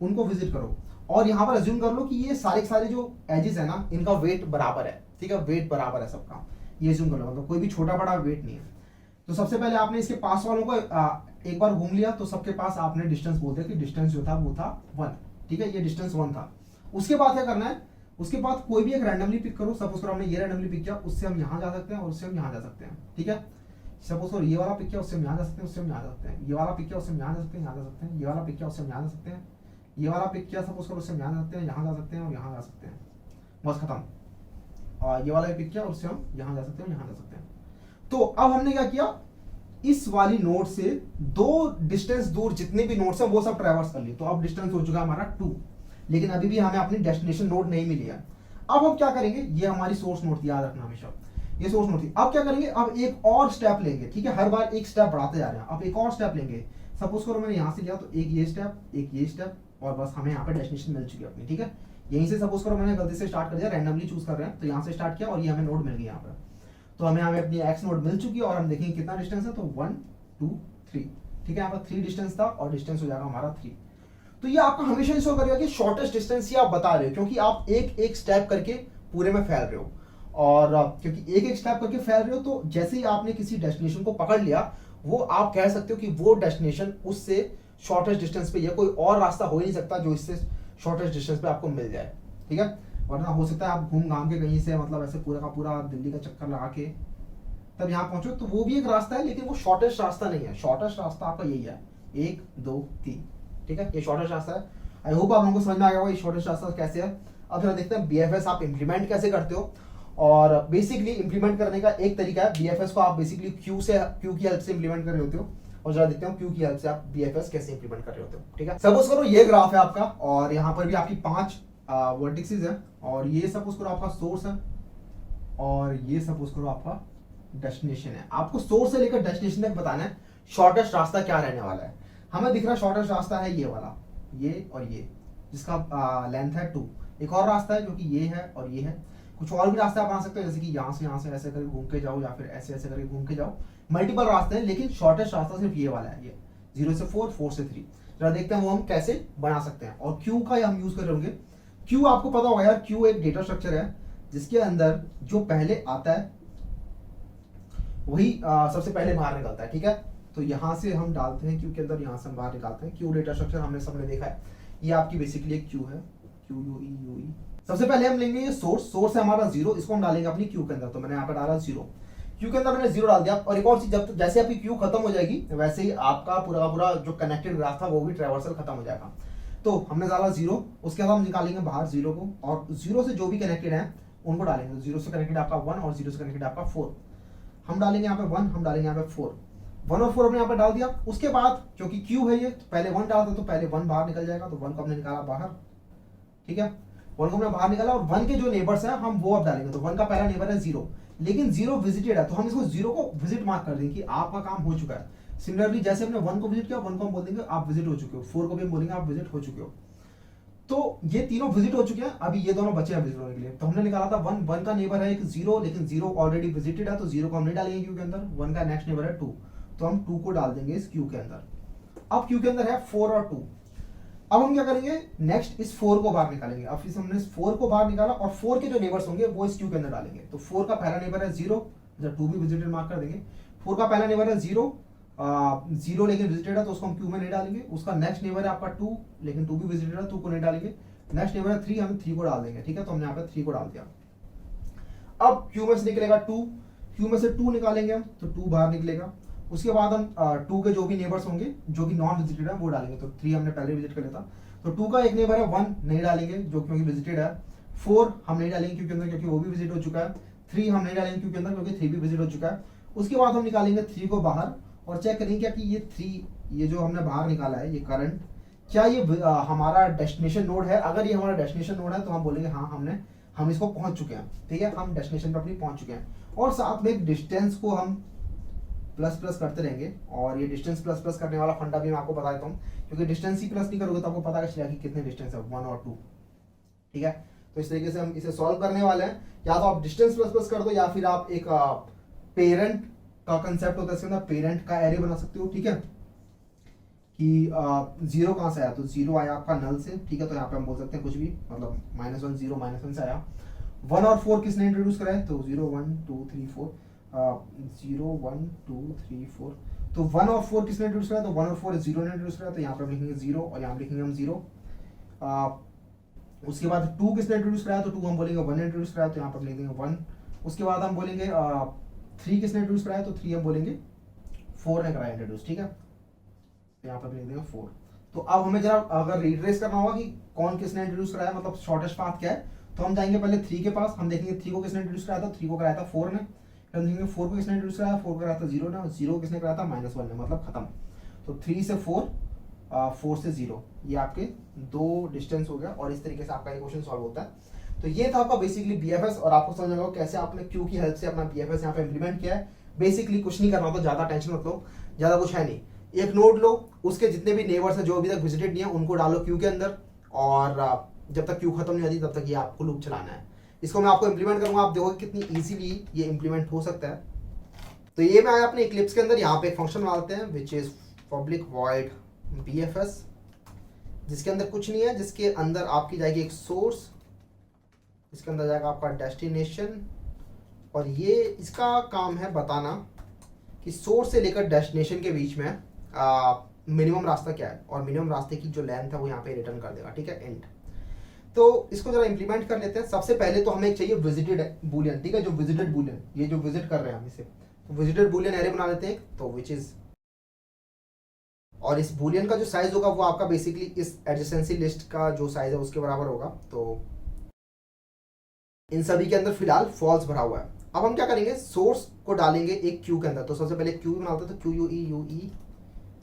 उनको विजिट करो, और यहां पर अज्यूम कर लो कि ये सारे जो एजेस है ना, इनका वेट बराबर है, ठीक है, वेट बराबर है सबका, ये अज्यूम कर लो, मतलब कोई भी छोटा बड़ा वेट नहीं है। तो सबसे पहले आपने इसके पास वालों को एक बार घूम लिया, तो सबके पास आपने डिस्टेंस बोल दिया कि डिस्टेंस जो था वो था 1, ठीक है, ये डिस्टेंस 1 था। उसके बाद क्या करना है, उसके बाद कोई भी एक रैंडमली पिक करो। सपोज करो हमने ये रैंडमली पिक किया, उससे हम यहाँ जा सकते हैं और उससे हम यहाँ जा सकते हैं, ठीक है। सपोज करो ये वाला पिक किया, उससे हम यहाँ जा सकते हैं, उससे हम यहाँ जा सकते हैं, ये वाला पिक किया, उससे हम यहाँ जा सकते हैं, यहाँ जा सकते हैं, ये वाला पिक किया, उससे हम यहाँ जा सकते हैं, ये वाला पिक किया, सपोज करो उससे हम यहाँ जा सकते हैं, यहाँ जा सकते हैं और यहाँ जा सकते हैं, बस खत्म। और ये वाला पिक किया, उससे हम यहाँ जा सकते हैं, यहाँ जा सकते हैं। तो अब हमने क्या किया, इस वाली नोड से दो डिस्टेंस दूर जितने भी नोड्स हैं वो सब ट्रैवर्स कर लिए। तो अब डिस्टेंस हो चुका हमारा 2, लेकिन अभी भी हमें अपनी डेस्टिनेशन नोड नहीं मिली है। अब हम क्या करेंगे, ये हमारी सोर्स नोड थी, याद रखना हमेशा, ये सोर्स नोड थी। अब क्या करेंगे, अब एक और स्टेप लेंगे, ठीक है, हर बार एक स्टेप बढ़ाते जा रहे हैं। अब एक और स्टेप लेंगे, सपोज करो मैंने यहां से लिया, तो एक ये स्टेप, एक ये स्टेप, और बस हमें यहाँ पे डेस्टिनेशन मिल चुकी है अपनी, ठीक है। यहीं से सपोज करो मैंने गलती से स्टार्ट कर दिया, रैंडमली चूज कर रहे हैं, तो यहाँ से स्टार्ट किया और ये हमें नोड मिल गई यहाँ पे। तो हमें अपनी एक्स नोड मिल चुकी है, और हम देखेंगे कितना डिस्टेंस है, तो 1 2 3, ठीक है। यहाँ पर 3 डिस्टेंस था और डिस्टेंस हो जाएगा हमारा 3। तो ये आपका हमेशा इंश्योर करेगा कि शॉर्टेस्ट डिस्टेंस ही आप बता रहे हो, क्योंकि आप एक एक स्टेप करके पूरे में फैल रहे हो। और क्योंकि एक एक स्टेप करके फैल रहे हो, तो जैसे ही आपने किसी डेस्टिनेशन को पकड़ लिया, वो आप कह सकते हो कि वो डेस्टिनेशन उससे शॉर्टेस्ट डिस्टेंस पे, या कोई और रास्ता हो ही नहीं सकता जो इससे शॉर्टेस्ट डिस्टेंस पे आपको मिल जाए, ठीक है। वरना हो सकता है आप घूम घाम के कहीं से, मतलब ऐसे पूरा का पूरा दिल्ली का चक्कर लगा के तब यहाँ पहुंचो, तो वो भी एक रास्ता है, लेकिन वो शॉर्टेस्ट रास्ता नहीं है। शॉर्टेस्ट रास्ता आपका यही है, 1 2 3, ठीक है, ये शॉर्टेस्ट रास्ता है। आई होप आप लोगों को समझ में आ गया होगा ये शॉर्टेस्ट रास्ता कैसे है। अब जरा देखते हैं बीएफएस आप इंप्लीमेंट कैसे करते हो। और बेसिकली इंप्लीमेंट करने का एक तरीका है, बीएफएस को आप बेसिकली क्यू की हेल्प से इंप्लीमेंट कर रहे होते हो, और जरा देखते हो क्यू की हेल्प से आप बीएफएस कैसे इंप्लीमेंट कर रहे होते हो, ठीक है। सपोज करो ये ग्राफ है आपका, और यहाँ पर भी आपकी 5 वर्टिसेस है, और ये सपोज करो आपका सोर्स है, और ये सपोज करो आपका डेस्टिनेशन है। आपको सोर्स से लेकर डेस्टिनेशन तक बताना है शॉर्टेस्ट रास्ता क्या रहने वाला है। हमें दिख रहा है शॉर्टेस्ट रास्ता है ये वाला, ये और ये, जिसका लेंथ है 2। एक और रास्ता है जो कि ये है और ये है। कुछ और भी रास्ते आप बना सकते हो, जैसे कि यहाँ से ऐसे करके घूम के जाओ, या फिर ऐसे ऐसे करके घूम के जाओ। मल्टीपल रास्ते हैं, लेकिन शॉर्टेस्ट रास्ता सिर्फ ये वाला है, ये 0 से 4, 4 से 3। जरा देखते हैं वो हम कैसे बना सकते हैं। और क्यू का हम यूज कर रहे होंगे। क्यू आपको पता होगा यार, क्यू एक डेटा स्ट्रक्चर है जिसके अंदर जो पहले आता है वही सबसे पहले बाहर निकलता है, ठीक है। तो यहाँ से हम डालते हैं क्यू के अंदर, यहाँ से हम बाहर निकालते हैं। क्यू डेटा स्ट्रक्चर हमने सबने देखा है, ये आपकी बेसिकली एक क्यू है, क्यू यू ई यू ई। सबसे पहले हम लेंगे ये सोर्स है हमारा 0, इसको हम डालेंगे अपनी क्यू के अंदर। तो मैंने यहाँ पर डाला 0, क्यू के अंदर मैंने 0 डाल दिया। और एक और चीज, जब जैसे आपकी क्यू खत्म हो जाएगी वैसे ही आपका पूरा पूरा जो कनेक्टेड ग्राफ था वो भी ट्रैवर्सल खत्म हो जाएगा। तो हमने डाला 0, उसके बाद हम निकालेंगे बाहर 0 को, और 0 से जो भी कनेक्टेड है उनको डालेंगे। तो 0 से कनेक्टेड आपका 1 और 0 से कनेक्टेड आपका 4। हम डालेंगे यहाँ पे 1, हम डालेंगे यहाँ पे 4। 1 और 4 हमने यहाँ पे डाल दिया। उसके बाद क्योंकि क्यू है ये, तो पहले 1 डालता तो पहले 1 बाहर निकल जाएगा, तो 1 को हमने निकाला बाहर, ठीक है। 1 को हमने बाहर निकाला, और 1 के जो नेबर्स हैं हम वो अब डालेंगे। तो 1 का पहला नेबर है 0, लेकिन 0 विजिटेड है, तो हम इसको 0 को विजिट मार्क कर देंगे कि आपका काम हो चुका है। सिमिलरली जैसे हमने 1 को विजिट किया, 1 को हम बोल देंगे आप विजिट हो चुके हो, 4 को भी हम बोलेंगे आप विजिट हो चुके हो। तो ये तीनों विजिट हो चुके हैं, अभी ये दोनों बचे हैं विजिट होने के लिए। तो हमने निकाला था 1 का नेबर है एक 0, लेकिन 0 ऑलरेडी विजिटेड है, तो 0 को हम नहीं डालेंगे क्यू के अंदर। 1 का नेक्स्ट नेबर है 2, तो हम 2 को डाल देंगे इस क्यू के अंदर। अब क्यू के अंदर है 4 और 2। अब हम क्या करेंगे, नेक्स्ट इस 4 को बाहर निकालेंगे। अब फिर हमने इस 4 को बाहर निकाला, और 4 के जो नेबर्स होंगे वो इस क्यू के अंदर डालेंगे। तो 4 का पहला नेबर है 0, जब 2 भी विजिटेड मार्क कर देंगे। 4 का पहला नेबर है 0, 0 लेकिन विजिटेड है तो उसको हम क्यू में नहीं डालेंगे। उसका नेक्स्ट नेबर है आपका 2, लेकिन 2 भी विजिटेड है, 2 को नहीं डालेंगे। नेक्स्ट नेबर है 3, हम 3 को डाल देंगे, ठीक है। तो हमने यहाँ पे 3 को डाल दिया। अब क्यू में से निकलेगा 2, क्यू में से 2 निकालेंगे हम, तो 2 बाहर निकलेगा। उसके बाद हम 2 के जो भी नेबर्स होंगे जो कि नॉन विजिटेड है वो डालेंगे। तो 3 हमने पहले विजिट कर लिया था, तो 2 का एक नेबर है 1, नहीं डालेंगे जो क्योंकि विजिटेड है। 4 हम नहीं डालेंगे क्यू के अंदर क्योंकि वो भी विजिट हो चुका है। 3 हम नहीं डालेंगे क्यू के अंदर क्योंकि 3 भी विजिट हो चुका है। उसके बाद हम निकालेंगे 3 को बाहर, और चेक करेंगे क्या कि ये 3 ये जो हमने बाहर निकाला है ये करंट, क्या ये हमारा डेस्टिनेशन नोड है। अगर ये हमारा डेस्टिनेशन नोड है तो हम बोलेंगे हाँ हम इसको पहुंच चुके हैं, ठीक है, हम डेस्टिनेशन पे अपनी पहुंच चुके हैं। और साथ में डिस्टेंस को हम प्लस प्लस करते रहेंगे, और ये डिस्टेंस प्लस प्लस करने वाला फंडा भी मैं आपको बता देता हूँ, क्योंकि डिस्टेंस ही प्लस नहीं करोगे तो आपको पता चलेगा कि कितने डिस्टेंस है, 1 और 2, ठीक है। तो इस तरीके से हम इसे सॉल्व करने वाले हैं। या तो आप डिस्टेंस प्लस प्लस कर दो, या फिर आप एक पेरेंट का कंसेप्ट होता है इसके अंदर, पेरेंट का एरे बना सकते हो, ठीक है। कि 0 कहाँ से आया, तो 0 आया आपका नल से, ठीक है। तो यहाँ पे हम बोल सकते हैं कुछ भी, मतलब -1 0 -1 से आया। 1 और 4 किसने इंट्रोड्यूस करा है, तो 0 1 2 3 4 0 1 2 3 4। तो 1 और 4 किसने इंट्रोड्यूस करा है, तो 1 और 4 0 ने इंट्रोड्यूस करा है, तो यहाँ पे हम लिखेंगे 0 और यहाँ पे लिखेंगे हम 0। उसके बाद 2 किसने इंट्रोड्यूस कराया, तो 2 हम बोलेंगे 1 ने इंट्रोड्यूस कराया, तो यहाँ पर हम लिख देंगे 1। उसके बाद हम बोलेंगे 3 किसने इंट्रोड्यूस कराया, तो 3 हम बोलेंगे 4 ने कराया इंट्रोड्यूस, ठीक है। तो यहाँ पर लिख देंगे 4। तो अब हमें जरा अगर रिट्रेस करना होगा कि कौन किसने इंट्रोड्यूस कराया, मतलब शॉर्टेस्ट पाथ क्या है, तो हम जाएंगे पहले 3 के पास, हम देखेंगे 3 को किसने इंट्रोड्यूस कराया था, 3 को कराया था 4 ने। फिर हम देखेंगे 4 को किसने इंट्रोड्यूस कराया, 4 को कराया था 0 ने, और 0 को किसने कराया था, -1 ने, मतलब खत्म। तो 3 से 4, 4 से 0, ये आपके 2 डिस्टेंस हो गया, और इस तरीके से आपका ये क्वेश्चन सॉल्व होता है। तो ये था आपका बेसिकली बीएफएस, और आपको समझ आएगा कैसे आपने क्यू की हेल्प से अपना बीएफएस यहाँ पे इंप्लीमेंट किया है। बेसिकली कुछ नहीं करना होता, ज्यादा टेंशन मत लो, ज्यादा कुछ है नहीं। एक नोड लो, उसके जितने भी नेबर्स हैं जो अभी तक विजिटेड नहीं है उनको डालो क्यू के अंदर, और जब तक क्यू खत्म नहीं होती तब तक ये आपको लूप चलाना है। इसको मैं आपको इंप्लीमेंट करूंगा, आप देखोगे कितनी इजीली ये इंप्लीमेंट हो सकता है। तो ये मैं आया अपने इक्लिप्स के अंदर, यहाँ पे एक फंक्शन बनाते हैं which is public void BFS, जिसके अंदर कुछ नहीं है, जिसके अंदर आपकी जाएगी एक सोर्स, इसके अंदर जाएगा आपका डेस्टिनेशन, और ये इसका काम है बताना कि सोर्स से लेकर डेस्टिनेशन के बीच में मिनिमम रास्ता क्या है, और मिनिमम रास्ते की जो लेंथ है वो यहाँ पे रिटर्न कर देगा, ठीक है, एंड। तो इसको जरा इंप्लीमेंट कर लेते हैं। सबसे पहले तो हमें चाहिए विजिटेड बुलियन, ठीक है, जो विजिटेड बुलियन, ये जो विजिट कर रहे हैं हम इसे, तो विजिटेड बुलियन एरे बना लेते हैं, तो विच इज, और इस बुलियन का जो साइज होगा वो आपका बेसिकली इस एडजेसेंसी लिस्ट का जो साइज है उसके बराबर होगा। तो इन सभी के अंदर फिलहाल फॉल्स भरा हुआ है। अब हम क्या करेंगे, सोर्स को डालेंगे एक क्यू के अंदर। तो सबसे पहले क्यू बनाते हैं, तो Q U E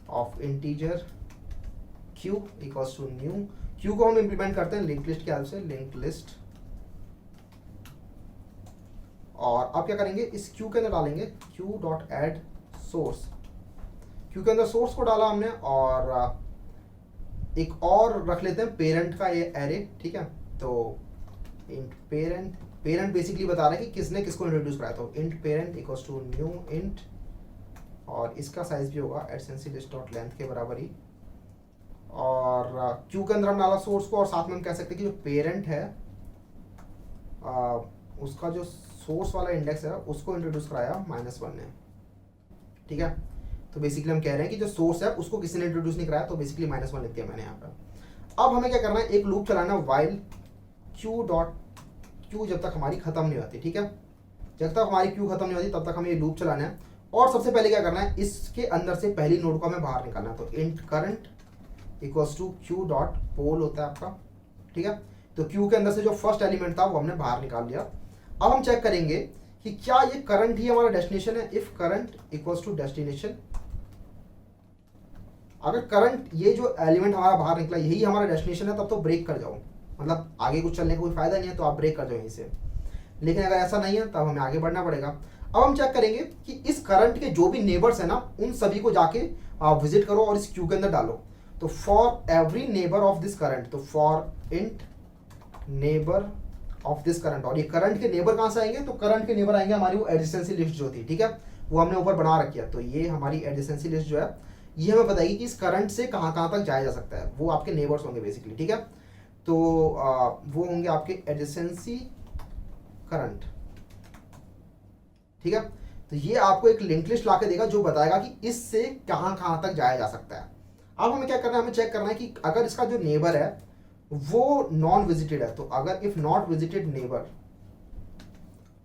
of integer queue equals to new. Queue को हम इंप्लीमेंट करते हैं लिंक लिस्ट के हेल्प से, लिंक लिस्ट। और अब क्या करेंगे, इस क्यू के अंदर डालेंगे queue dot add source. Queue के अंदर सोर्स को डाला हमने, और एक और रख लेते हैं पेरेंट का ये एरे, ठीक है। तो इंट पेरेंट, पेरेंट बेसिकली बता रहा है कि किसने किसको इंट्रोड्यूस कराया, तो int parent equals to new int, और इसका साइज भी होगा एडजेंसी लिस्ट डॉट लेंथ के बराबर ही, और क्यू के अंदर हम डाला सोर्स को, और साथ में हम कह सकते हैं कि जो पेरेंट है उसका जो सोर्स वाला इंडेक्स है उसको इंट्रोड्यूस कराया -1 ने, ठीक है। तो बेसिकली हम कह रहे हैं कि जो सोर्स है उसको किसी ने इंट्रोड्यूस नहीं कराया, तो बेसिकली -1 लिख दिया मैंने यहाँ पर। अब हमें क्या करना है, एक लूप चलाना वाइल क्यू डॉट क्यू जब तक हमारी खत्म नहीं होती, ठीक है। जब तक हमारी क्यू खत्म नहीं होती तब तक हमें ये लूप चलाना है। और सबसे पहले क्या करना है, इसके अंदर से पहली नोड को हमें बाहर निकालना है, तो int current equals to q dot poll होता है आपका, ठीक है। तो क्यू के अंदर से जो फर्स्ट एलिमेंट था वो हमने बाहर निकाल लिया। अब हम चेक करेंगे कि क्या ये करंट ही हमारा डेस्टिनेशन है। If current equals to destination, अगर करंट ये जो एलिमेंट हमारा बाहर निकला यही हमारा डेस्टिनेशन है तब तो ब्रेक कर जाओ, मतलब आगे कुछ चलने का कोई फायदा नहीं है, तो आप ब्रेक कर जाओ यहीं से। लेकिन अगर ऐसा नहीं है तब हमें आगे बढ़ना पड़ेगा। अब हम चेक करेंगे कि इस करंट के जो भी नेबर्स है ना उन सभी को जाके विजिट करो और इस क्यू के अंदर डालो। तो for every neighbour of this current, तो for int neighbour of this current, और ये करंट के नेबर कहां से आएंगे, तो करंट के नेबर आएंगे हमारी वो एडजेसेंसी लिस्ट जो थी, ठीक है, वो हमने ऊपर बना रखी है। तो ये हमारी एडजेसेंसी लिस्ट जो है ये हमें बताएगी कि इस करंट से कहां कहां तक जाया जा सकता है, वो आपके नेबर्स होंगे बेसिकली, ठीक है। तो वो होंगे आपके एडजेसेंसी करंट, ठीक है। तो ये आपको एक लिंक लिस्ट ला के देगा जो बताएगा कि इससे कहां कहां तक जाया जा सकता है। अब हमें क्या करना है, हमें चेक करना है कि अगर इसका जो नेबर है वो नॉन विजिटेड है, तो अगर इफ नॉट विजिटेड नेबर,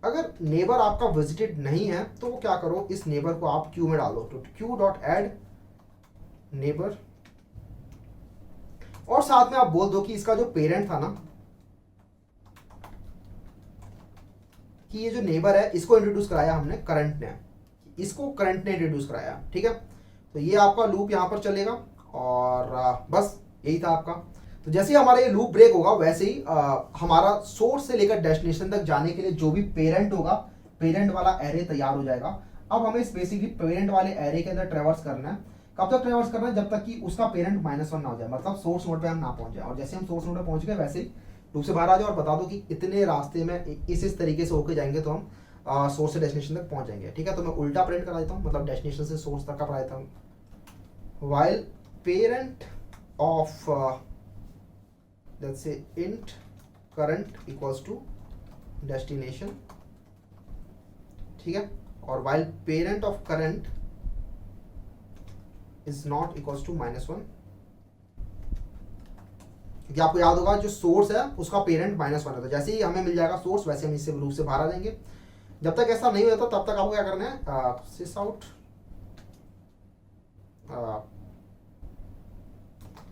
अगर नेबर आपका विजिटेड नहीं है तो क्या करो, इस नेबर को आप क्यू में डालो, तो क्यू डॉट एड नेबर, और साथ में आप बोल दो कि इसका जो पेरेंट था ना, कि ये जो नेबर है इसको इंट्रोड्यूस कराया हमने करंट ने, इसको करंट ने इंट्रोड्यूस कराया, ठीक है। तो ये आपका लूप यहां पर चलेगा, और बस यही था आपका। तो जैसे ही हमारा ये लूप ब्रेक होगा वैसे ही हमारा सोर्स से लेकर डेस्टिनेशन तक जाने के लिए जो भी पेरेंट होगा, पेरेंट वाला एरे तैयार हो जाएगा। अब हमें इस बेसिकली पेरेंट वाले एरे के अंदर ट्रेवर्स करना है। कब तक ट्रेवर्स करना है, जब तक कि उसका पेरेंट -1 ना हो जाए, मतलब सोर्स नोड पे हम ना पहुंच जाए। और जैसे हम सोर्स नोड पे पहुंच गए वैसे ही लूप से बाहर आ जाओ और बता दो कि इतने रास्ते में इस तरीके से होके जाएंगे तो हम सोर्स से डेस्टिनेशन तक पहुंच जाएंगे, ठीक है। तो मैं उल्टा प्रिंट करा देता हूँ, मतलब डेस्टिनेशन से सोर्स तक का पढ़ा देता हूँ। While parent of let's say int current equals to destination, ठीक है। और while parent of current is not equals to -1, क्योंकि आपको याद होगा जो सोर्स है उसका पेरेंट -1 है, तो जैसे ही हमें मिल जाएगा सोर्स वैसे हम इससे लूप से बाहर आ जाएंगे। जब तक ऐसा नहीं होता तब तक आपको क्या करना है, sys out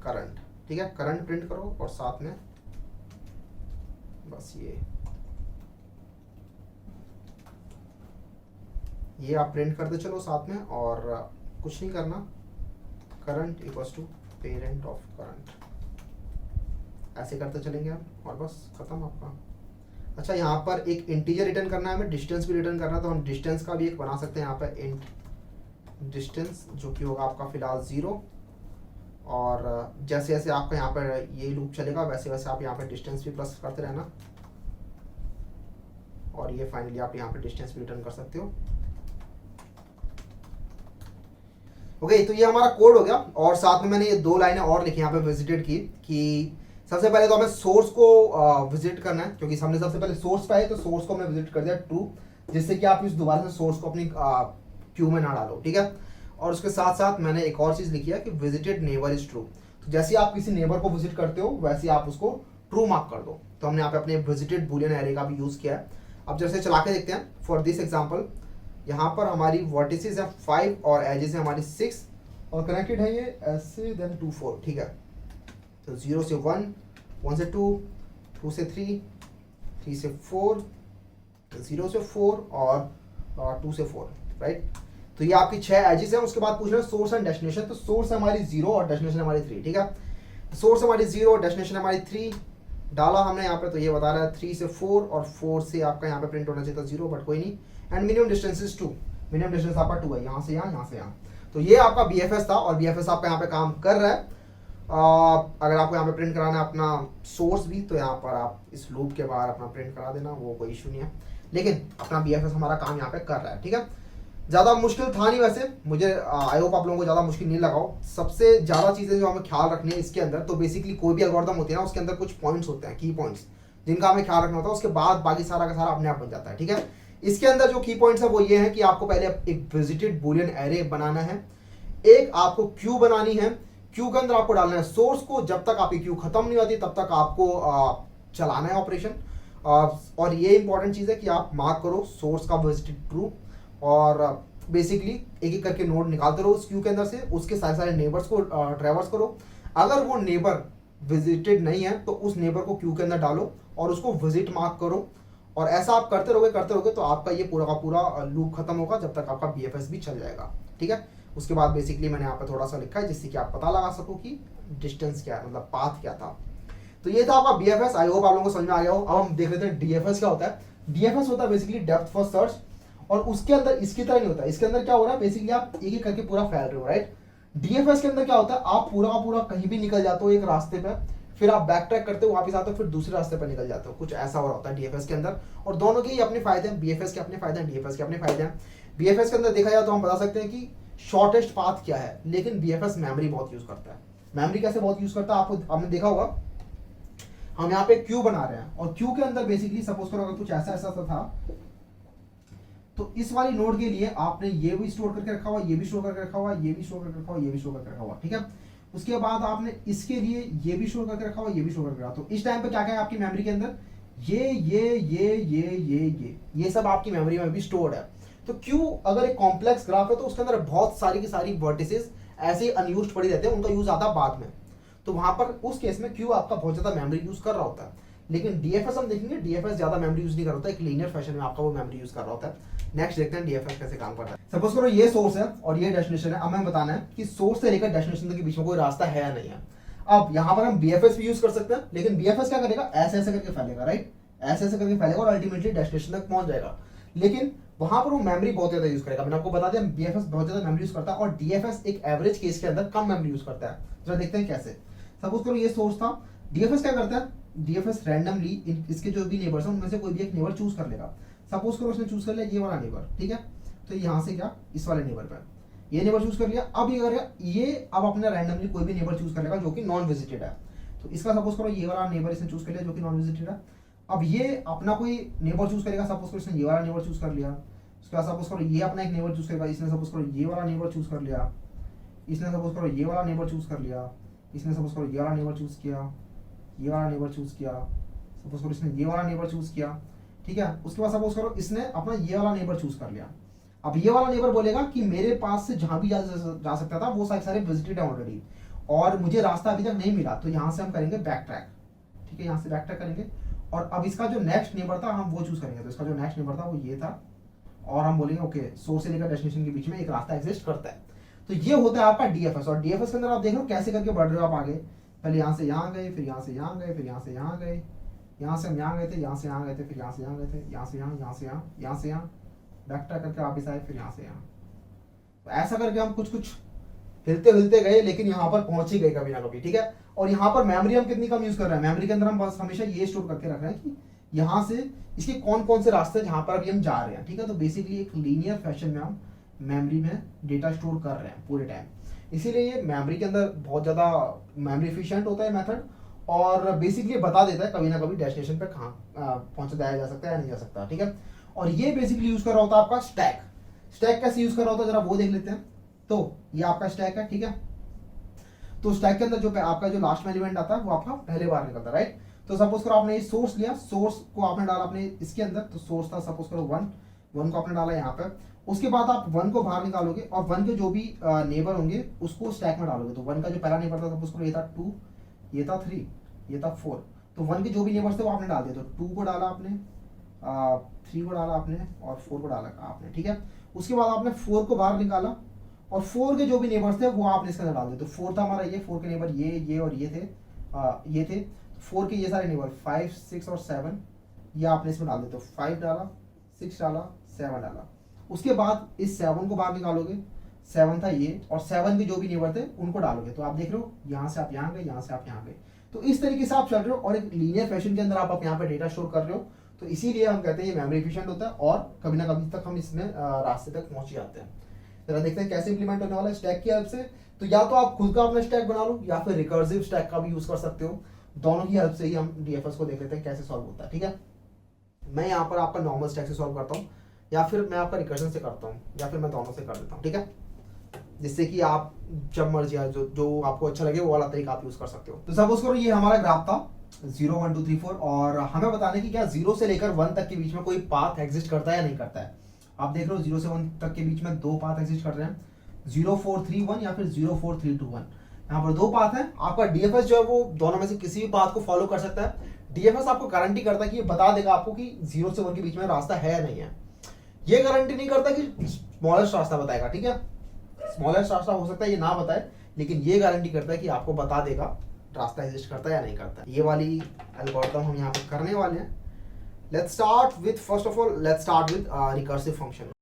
करंट, ठीक है, करंट प्रिंट करो और साथ में बस ये आप प्रिंट करते चलो साथ में, और कुछ नहीं करना, current equals to parent of current, ऐसे करते चलेंगे हम, और बस खत्म आपका। अच्छा, यहाँ पर एक इंटीजर रिटर्न करना है हमें, डिस्टेंस भी रिटर्न करना है, तो हम डिस्टेंस का भी एक बना सकते हैं यहाँ पर इंट डिस्टेंस, जो कि होगा आपका फिलहाल 0। और जैसे जैसे आपका यहाँ पर ये लूप चलेगा वैसे वैसे आप यहाँ पर डिस्टेंस भी प्लस करते रहना, और ये फाइनली आप यहाँ पर डिस्टेंस भी रिटर्न कर सकते हो। ओके, तो ये हमारा कोड हो गया, और साथ में मैंने ये 2 लाइनें और लिखी यहाँ पे विजिटेड की, कि सबसे पहले तो हमें सोर्स को विजिट करना है, क्योंकि हमने सबसे पहले सोर्स पे आए तो सोर्स को हमने विजिट कर दिया ट्रू, जिससे कि आप इस दोबारा से सोर्स को अपनी क्यू में ना डालो, ठीक है। और उसके साथ साथ मैंने एक और चीज लिखी है कि विजिटेड नेबर इज ट्रू, तो जैसे आप किसी नेबर को विजिट करते हो वैसे आप उसको ट्रू मार्क कर दो। तो हमने यहाँ पे अपने विजिटेड बूलियन एरे का भी यूज किया है। अब जैसे चला के देखते हैं, फॉर दिस एग्जांपल यहाँ पर हमारी वर्टिसेस है 5 और एजेस है हमारी 6, और कनेक्टेड है ये ऐसे देन 2 4, ठीक है। तो 0 से 1, 1 से 2, 2 से 3, 3 से 4, 0 से 4 और 2 से 4, राइट। तो ये आपकी 6 एजेस है। उसके बाद पूछ रहे हैं सोर्स एंड डेस्टिनेशन, तो सोर्स हमारी 0 और डेस्टिनेशन हमारी 3, ठीक है। सोर्स हमारी 0 और डेस्टिनेशन हमारी 3 डाला हमने यहाँ पे, तो ये बता रहा है 3 से 4 और 4 से आपका यहाँ पे प्रिंट होना चाहिए था 0, बट कोई नहीं। And minimum distance is 2, minimum distance आपका 2 है, यहाँ से यहाँ, यहाँ से यहाँ। तो ये आपका BFS था, और BFS आपका यहाँ पे काम कर रहा है। अगर आपको यहाँ पे प्रिंट कराना है अपना सोर्स भी, तो यहाँ पर आप इस लूप के बाहर अपना प्रिंट करा देना, वो कोई इशू नहीं है। लेकिन अपना BFS हमारा काम यहाँ पे कर रहा है, ठीक है। ज़्यादा मुश्किल था नहीं वैसे, मुझे आई होप आप लोगों को ज़्यादा मुश्किल नहीं लगाओ। सबसे ज़्यादा चीज़ें जो हमें ख्याल रखनी है इसके अंदर, तो बेसिकली कोई भी एल्गोरिथम होती है ना, उसके अंदर कुछ पॉइंट्स होते हैं, की पॉइंट्स, जिनका हमें ख्याल रखना होता है। उसके बाद बाकी सारा का सारा अपने आप बन जाता है, ठीक है। इसके अंदर जो की पॉइंट्स है वो ये है कि आपको पहले एक विजिटेड बूलियन एरे बनाना है, एक आपको क्यू बनानी है, क्यू के अंदर आपको डालना है सोर्स को, जब तक आपकी क्यू खत्म नहीं होती तब तक आपको चलाना है ऑपरेशन। और ये इंपॉर्टेंट चीज़ है कि आप मार्क करो सोर्स का विजिटेड ट्रू, और बेसिकली एक एक करके नोड निकालते रहो उस क्यू के अंदर से, उसके सारे सारे नेबर्स को ट्रैवर्स करो। अगर वो नेबर विजिटेड नहीं है तो उस नेबर को क्यू के अंदर डालो और उसको विजिट मार्क करो, और ऐसा आप करते रहोगे तो आपका ये पूरा का पूरा लूप खत्म होगा, जब तक आपका BFS भी चल जाएगा, ठीक है। उसके बाद बेसिकली मैंने यहाँ पे थोड़ा सा लिखा है जिससे कि आप पता लगा सको कि डिस्टेंस क्या है, मतलब पाथ क्या था। तो ये था आपका BFS। आई होप आप लोगों को समझ में आ गया हो। अब हम देख लेते हैं DFS क्या होता है। DFS होता है बेसिकली डेप्थ फर्स्ट सर्च, और उसके अंदर इसकी तरह नहीं होता। इसके अंदर क्या हो रहा है, बेसिकली आप एक एक करके पूरा फैल रहे हो, राइट। DFS के अंदर क्या होता है, आप पूरा का पूरा कहीं भी निकल जाते हो एक रास्ते पे, फिर आप बैक ट्रैक करते हो, वापस आते हो, फिर दूसरे रास्ते पर निकल जाते हो। कुछ ऐसा हो रहा होता है DFS के अंदर, और दोनों के ही अपने फायदे हैं। BFS के अपने फायदे हैं, DFS के अपने फायदे हैं। BFS के अंदर देखा जाए तो हम बता सकते हैं कि शॉर्टेस्ट पाथ क्या है, लेकिन BFS मेमोरी बहुत यूज करता है। मेमोरी कैसे बहुत यूज करता है, आपको आपने देखा होगा, हम यहाँ पे क्यू बना रहे हैं, और क्यू के अंदर बेसिकली सपोज करो अगर कुछ ऐसा ऐसा था, तो इस वाली नोड के लिए आपने ये भी स्टोर करके रखा हुआ, ये भी स्टोर करके रखा हुआ, ये भी स्टोर करके रखा हुआ, ये भी स्टोर करके रखा हुआ, ठीक है। उसके बाद आपने इसके लिए ये भी स्टोर करके रखा हुआ, ये भी स्टोर करके रखा। तो इस टाइम पे क्या क्या है आपकी मेमोरी के अंदर, ये सब आपकी मेमोरी में भी स्टोर्ड है। तो क्यू अगर एक कॉम्प्लेक्स ग्राफ है तो उसके अंदर बहुत सारी की सारी वर्टिसेस ऐसे ही अनयूज्ड पड़ी रहते हैं, उनका यूज आता बाद में। तो वहां पर उस केस में क्यू आपका बहुत ज्यादा मेमोरी यूज कर रहा होता है। लेकिन DFS हम देखेंगे, DFS ज्यादा मेमोरी यूज नहीं कर रहा होता, एक लीनियर फैशन में आपका वो मेमोरी यूज कर रहा होता है। नेक्स्ट देखते हैं DFS कैसे काम करता है। सपोज करो ये सोर्स है और ये डेस्टिनेशन है। अब हमें बताना है कि सोर्स से लेकर डेस्टिनेशन तक के बीच में कोई रास्ता है या नहीं है। अब यहाँ पर हम BFS भी यूज कर सकते हैं, लेकिन BFS क्या करेगा, ऐसे ऐसे करके फैलेगा, राइट, ऐसे ऐसे करके फैलेगा और अल्टीमेटली डेस्टिनेशन तक पहुंच जाएगा। लेकिन वहां पर वो मेमोरी बहुत ज्यादा यूज करेगा। मैंने आपको बता दिया BFS बहुत ज्यादा मेमोरी यूज करता है, और DFS एक एवरेज केस के अंदर कम मेमोरी यूज करता है। जरा देखते हैं कैसे। सपोज करो ये सोर्स था, DFS क्या करता है, DFS रैंडमली इसके जो भी नेबर्स हैं उनमें से कोई भी एक नेबर चूज कर लेगा। सपोज करो उसने चूज कर लिया ये वाला नेबर, ठीक है, तो यहाँ से क्या इस वाले नेबर पर ये नेबर चूज कर लिया। अब ये करेगा, ये अब अपना रैंडमली कोई भी नेबर चूज कर लेगा जो कि नॉन विजिटेड है। तो इसका सपोज करो ये वाला नेबर इसने चूज कर लिया जो कि नॉन विजिटेड है। अब ये अपना कोई नेबर चूज करेगा, सपोज करो इसने ये वाला नेबर चूज कर लिया। उसके बाद सपोज करो ये अपना एक नेबर चूज करेगा, इसने सपोज करो ये वाला नेबर चूज कर लिया, इसने सपोज करो ये वाला नेबर चूज कर लिया, इसने सपोज करो ये वाला नेबर चूज किया, ये वाला नेबर चूज किया, सपोज करो इसने ये वाला नेबर चूज किया, ठीक है। उसके बाद सपोज करो इसने अपना ये वाला नेबर चूज कर लिया। अब ये वाला नेबर बोलेगा कि मेरे पास से जहां भी जा सकता था वो सारे विजिटेड है ऑलरेडी, और मुझे रास्ता अभी तक नहीं मिला। तो यहाँ से हम करेंगे बैक ट्रैक, ठीक है, यहाँ से बैक ट्रैक करेंगे, और अब इसका जो नेक्स्ट नेबर था हम वो चूज करेंगे। तो इसका जो नेक्स्ट नेबर था वो ये था, और हम बोलेंगे ओके सोर्स से लेकर डेस्टिनेशन के बीच में एक रास्ता एग्जिस्ट करता है। तो ये होता है आपका DFS। और DFS के अंदर आप देख लो कैसे करके बढ़ रहे हो आप आगे। पहले यहाँ से यहाँ गए, फिर यहाँ से यहाँ गए, फिर यहाँ से यहाँ गए, यहाँ से हम यहाँ गए थे, यहाँ से यहाँ गए थे, फिर यहाँ से यहाँ गए थे, यहाँ से यहाँ, यहाँ से यहाँ, यहाँ से यहाँ, बैक ट्रैक करके वापिस आए, फिर यहाँ से यहाँ। तो ऐसा करके हम कुछ कुछ हिलते हिलते गए, लेकिन यहाँ पर पहुंच ही गए कभी ना कभी, ठीक है। और यहाँ पर मेमोरी हम कितनी कम यूज कर रहे हैं, मेमोरी के अंदर हम बस हमेशा ये स्टोर करके रख रहे हैं कि यहाँ से इसके कौन कौन से रास्ते जहाँ पर अभी हम जा रहे हैं, ठीक है। तो बेसिकली एक लीनियर फैशन में हम मेमोरी में डेटा स्टोर कर रहे हैं पूरे टाइम। इसीलिए ये मेमोरी के अंदर बहुत ज़्यादा मेमोरी एफिशिएंट होता है मेथड, और बेसिकली बता देता है कभी ना कभी डेस्टिनेशन पे कहाँ पहुँचाया जा सकता है या नहीं जा सकता, ठीक है। और ये बेसिकली यूज कर रहा होता है आपका स्टैक। स्टैक कैसे यूज कर रहा होता है जरा वो देख लेते हैं। तो ये आपका स्टैक है, ठीक है। तो स्टैक के अंदर जो आपका जो लास्ट में एलिमेंट आता है वो आपका पहले बार निकलता है, राइट। तो सपोज करो आपने ये सोर्स लिया, सोर्स को आपने डाला अपने इसके अंदर, तो सोर्स था सपोज करो 1 को आपने डाला यहाँ पे। उसके बाद आप 1 को बाहर निकालोगे, और 1 के जो भी नेबर होंगे उसको स्टैक में डालोगे। तो 1 का जो पहला नेबर था सपोज करो ये था 2, ये था 3, ये था 4। तो 1 के जो भी नेबर्स थे वो आपने डाल दिए। तो 2 को डाला आपने, 3 को डाला आपने, और 4 को डाला आपने, ठीक है। उसके बाद आपने 4 को बाहर निकाला, और 4 के जो भी नेबर्स थे वो आपने इसके अंदर डाल दिए। तो 4 था हमारा ये, 4 के नेबर ये और ये थे, ये थे। 4 के ये सारे नेबर 5, 6 और 7 ये आपने इसमें डाल दिए। तो 5 डाला, 6 डाला, 7 डाला। उसके बाद इस 7 को बाहर निकालोगे, 7 था ये, और 7 के जो भी नेबर थे उनको डालोगे, तो आप देख रहे हो यहाँ से आप यहाँ गए, यहाँ से आप यहाँ गए। तो इस तरीके से आप चल रहे हो और एक लीनियर फैशन के अंदर आप यहाँ पे डेटा स्टोर कर रहे हो। तो इसीलिए हम कहते हैं ये मेमोरी एफिशिएंट होता है, और कभी ना कभी तक हम इसमें रास्ते तक पहुंच जाते हैं। जरा देखते हैं कैसे इंप्लीमेंट होने वाला है स्टैक की हेल्प से। तो या तो आप खुद का अपना स्टैक बना लो, या फिर रिकर्सिव स्टैक का भी यूज कर सकते हो। दोनों की हेल्प से ही हम डीएफएस को देख लेते हैं कैसे सॉल्व होता है। ठीक है, मैं यहाँ पर आपका नॉर्मल स्टैक से सॉल्व करता हूँ, या फिर मैं आपका रिकर्जन से करता हूँ, या फिर मैं दोनों से कर देता हूँ। ठीक है, जिससे कि आप जब मर्जी जो आपको अच्छा लगे वो वाला तरीका आप यूज कर सकते हो। तो सपोज करो ये हमारा ग्राफ था 0 1 2 3 4, और हमें बताने की क्या 0 से लेकर 1 तक के बीच में कोई पाथ एग्जिस्ट करता है या नहीं करता है। आप देख रहे हो 0 से 1 तक के बीच में 2 पाथ एग्जिस्ट कर रहे हैं, 0 4 3 1 या फिर 0 4 3 2 1। यहाँ पर 2 पाथ है। आपका डीएफएस जो है वो दोनों में से किसी भी पाथ को फॉलो कर सकता है। डीएफएस आपको गारंटी करता है कि ये बता देगा आपको कि 0 से 1 के बीच में रास्ता है या नहीं है। ये गारंटी नहीं करता कि स्मॉलेस्ट रास्ता बताएगा। ठीक है, स्मॉलेस्ट रास्ता हो सकता है ये ना बताए, लेकिन ये गारंटी करता है कि आपको बता देगा रास्ता एग्जिस्ट करता है या नहीं करता है। ये वाली एल्गोरिथम हम यहाँ पे करने वाले हैं। Let's start with first of all let's start with recursive function.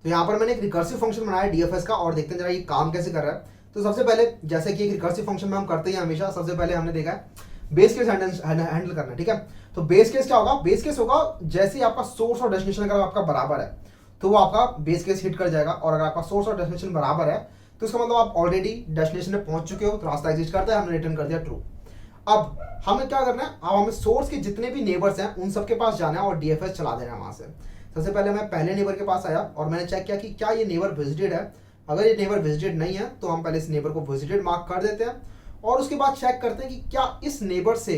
तो यहाँ पर मैंने एक रिकर्सिव फंक्शन बनाया डीएफएस का, और देखते हैं जरा ये काम कैसे कर रहा है। तो सबसे पहले जैसे कि एक रिकर्सिव फंक्शन में हम करते हैं हमेशा, सबसे पहले हमने देखा है बेस केस हैंडल करना है। ठीक है, तो बेस केस क्या होगा, बेस केस होगा जैसे ही आपका सोर्स और डेस्टिनेशन अगर आपका बराबर है तो वो आपका बेस केस हिट कर जाएगा, और अगर आपका सोर्स और डेस्टिनेशन बराबर है तो इसका मतलब आप ऑलरेडी डेस्टिनेशन में पहुंच चुके हो, तो रास्ता एग्जिस्ट करता है, हमने रिटर्न कर दिया ट्रू। अब हमें क्या करना है, अब हमें सोर्स के जितने भी नेबर्स हैं उन सबके पास जाना है और डीएफएस चला देना है वहां से। सबसे पहले मैं पहले नेबर के पास आया और मैंने चेक किया कि क्या ये नेबर विजिटेड है। अगर ये नेबर विजिटेड नहीं है तो हम पहले इस नेबर को विजिटेड मार्क कर देते हैं, और उसके बाद चेक करते हैं कि क्या इस नेबर से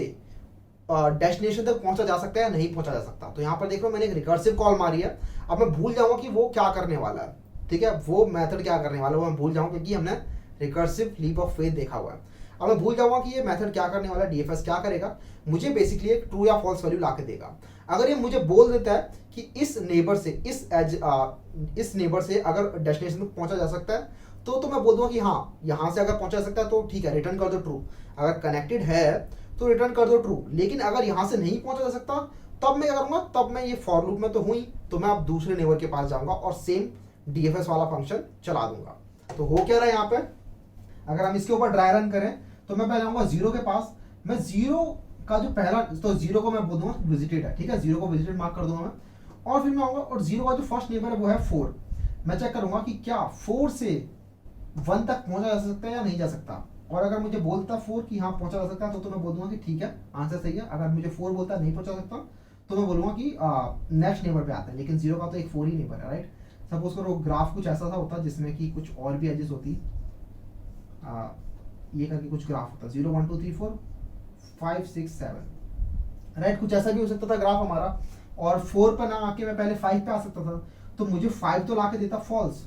डेस्टिनेशन तक पहुंचा जा सकता है या नहीं पहुंचा जा सकता। तो यहाँ पर देख लो मैंने एक रिकर्सिव कॉल मारी है। अब मैं भूल जाऊंगा कि वो क्या करने वाला है। ठीक है, वो मेथड क्या करने वाला है वो मैं भूल जाऊंगा, क्योंकि हमने रिकर्सिव लीप ऑफ फेथ देखा हुआ है। अब मैं भूल जाऊंगा कि ये मेथड क्या करने वाला है, डीएफएस क्या करेगा, मुझे बेसिकली एक ट्रू या फॉल्स वैल्यू ला के देगा। अगर ये मुझे बोल देता है कि इस नेबर से इस नेबर से अगर डेस्टिनेशन तक पहुंचा जा सकता है तो मैं बोल दूंगा कि हाँ यहाँ से अगर पहुंचा जा सकता है तो ठीक है, रिटर्न कर दो ट्रू। अगर कनेक्टेड है तो रिटर्न कर दो ट्रू। लेकिन अगर यहाँ से नहीं पहुंचा जा सकता तब मैं क्या करूंगा, तब मैं ये फॉर लूप में तो हुई, तो मैं अब दूसरे नेबर के पास जाऊंगा और सेम डीएफएस वाला फंक्शन चला दूंगा। तो हो क्या रहा है यहाँ पे, अगर हम इसके ऊपर ड्राई रन करें तो मैं पहले आऊंगा 0 के पास। मैं 0 का जो पहला, तो 0 को मैं बोल दूंगा विजिटेड है। ठीक है, 0 को विजिटेड मार्क कर दूंगा मैं, और फिर मैं आऊंगा और 0 का जो फर्स्ट नेबर है वो है 4। मैं चेक करूंगा कि क्या 4 से 1 तक पहुंचा जा सकता है या नहीं जा सकता। और अगर मुझे बोलता 4 कि हाँ पहुंचा जा सकता है तो मैं बोल दूंगा कि ठीक है, आंसर सही है। अगर मुझे 4 बोलता नहीं पहुंचा सकता तो मैं बोलूंगा कि नेक्स्ट नेबर पे आता है। लेकिन 0 का तो एक 4 ही नेबर है, राइट। सपोज करो ग्राफ कुछ ऐसा सा होता जिसमें कि कुछ और भी एजेस होती, ये करके कुछ ग्राफ होता 0 1 2 3 4 5 6 7, राइट। कुछ ऐसा भी हो सकता था ग्राफ हमारा, और 4 पे ना आके मैं पहले 5 पे आ सकता था, तो मुझे 5 तो लाके देता फॉल्स।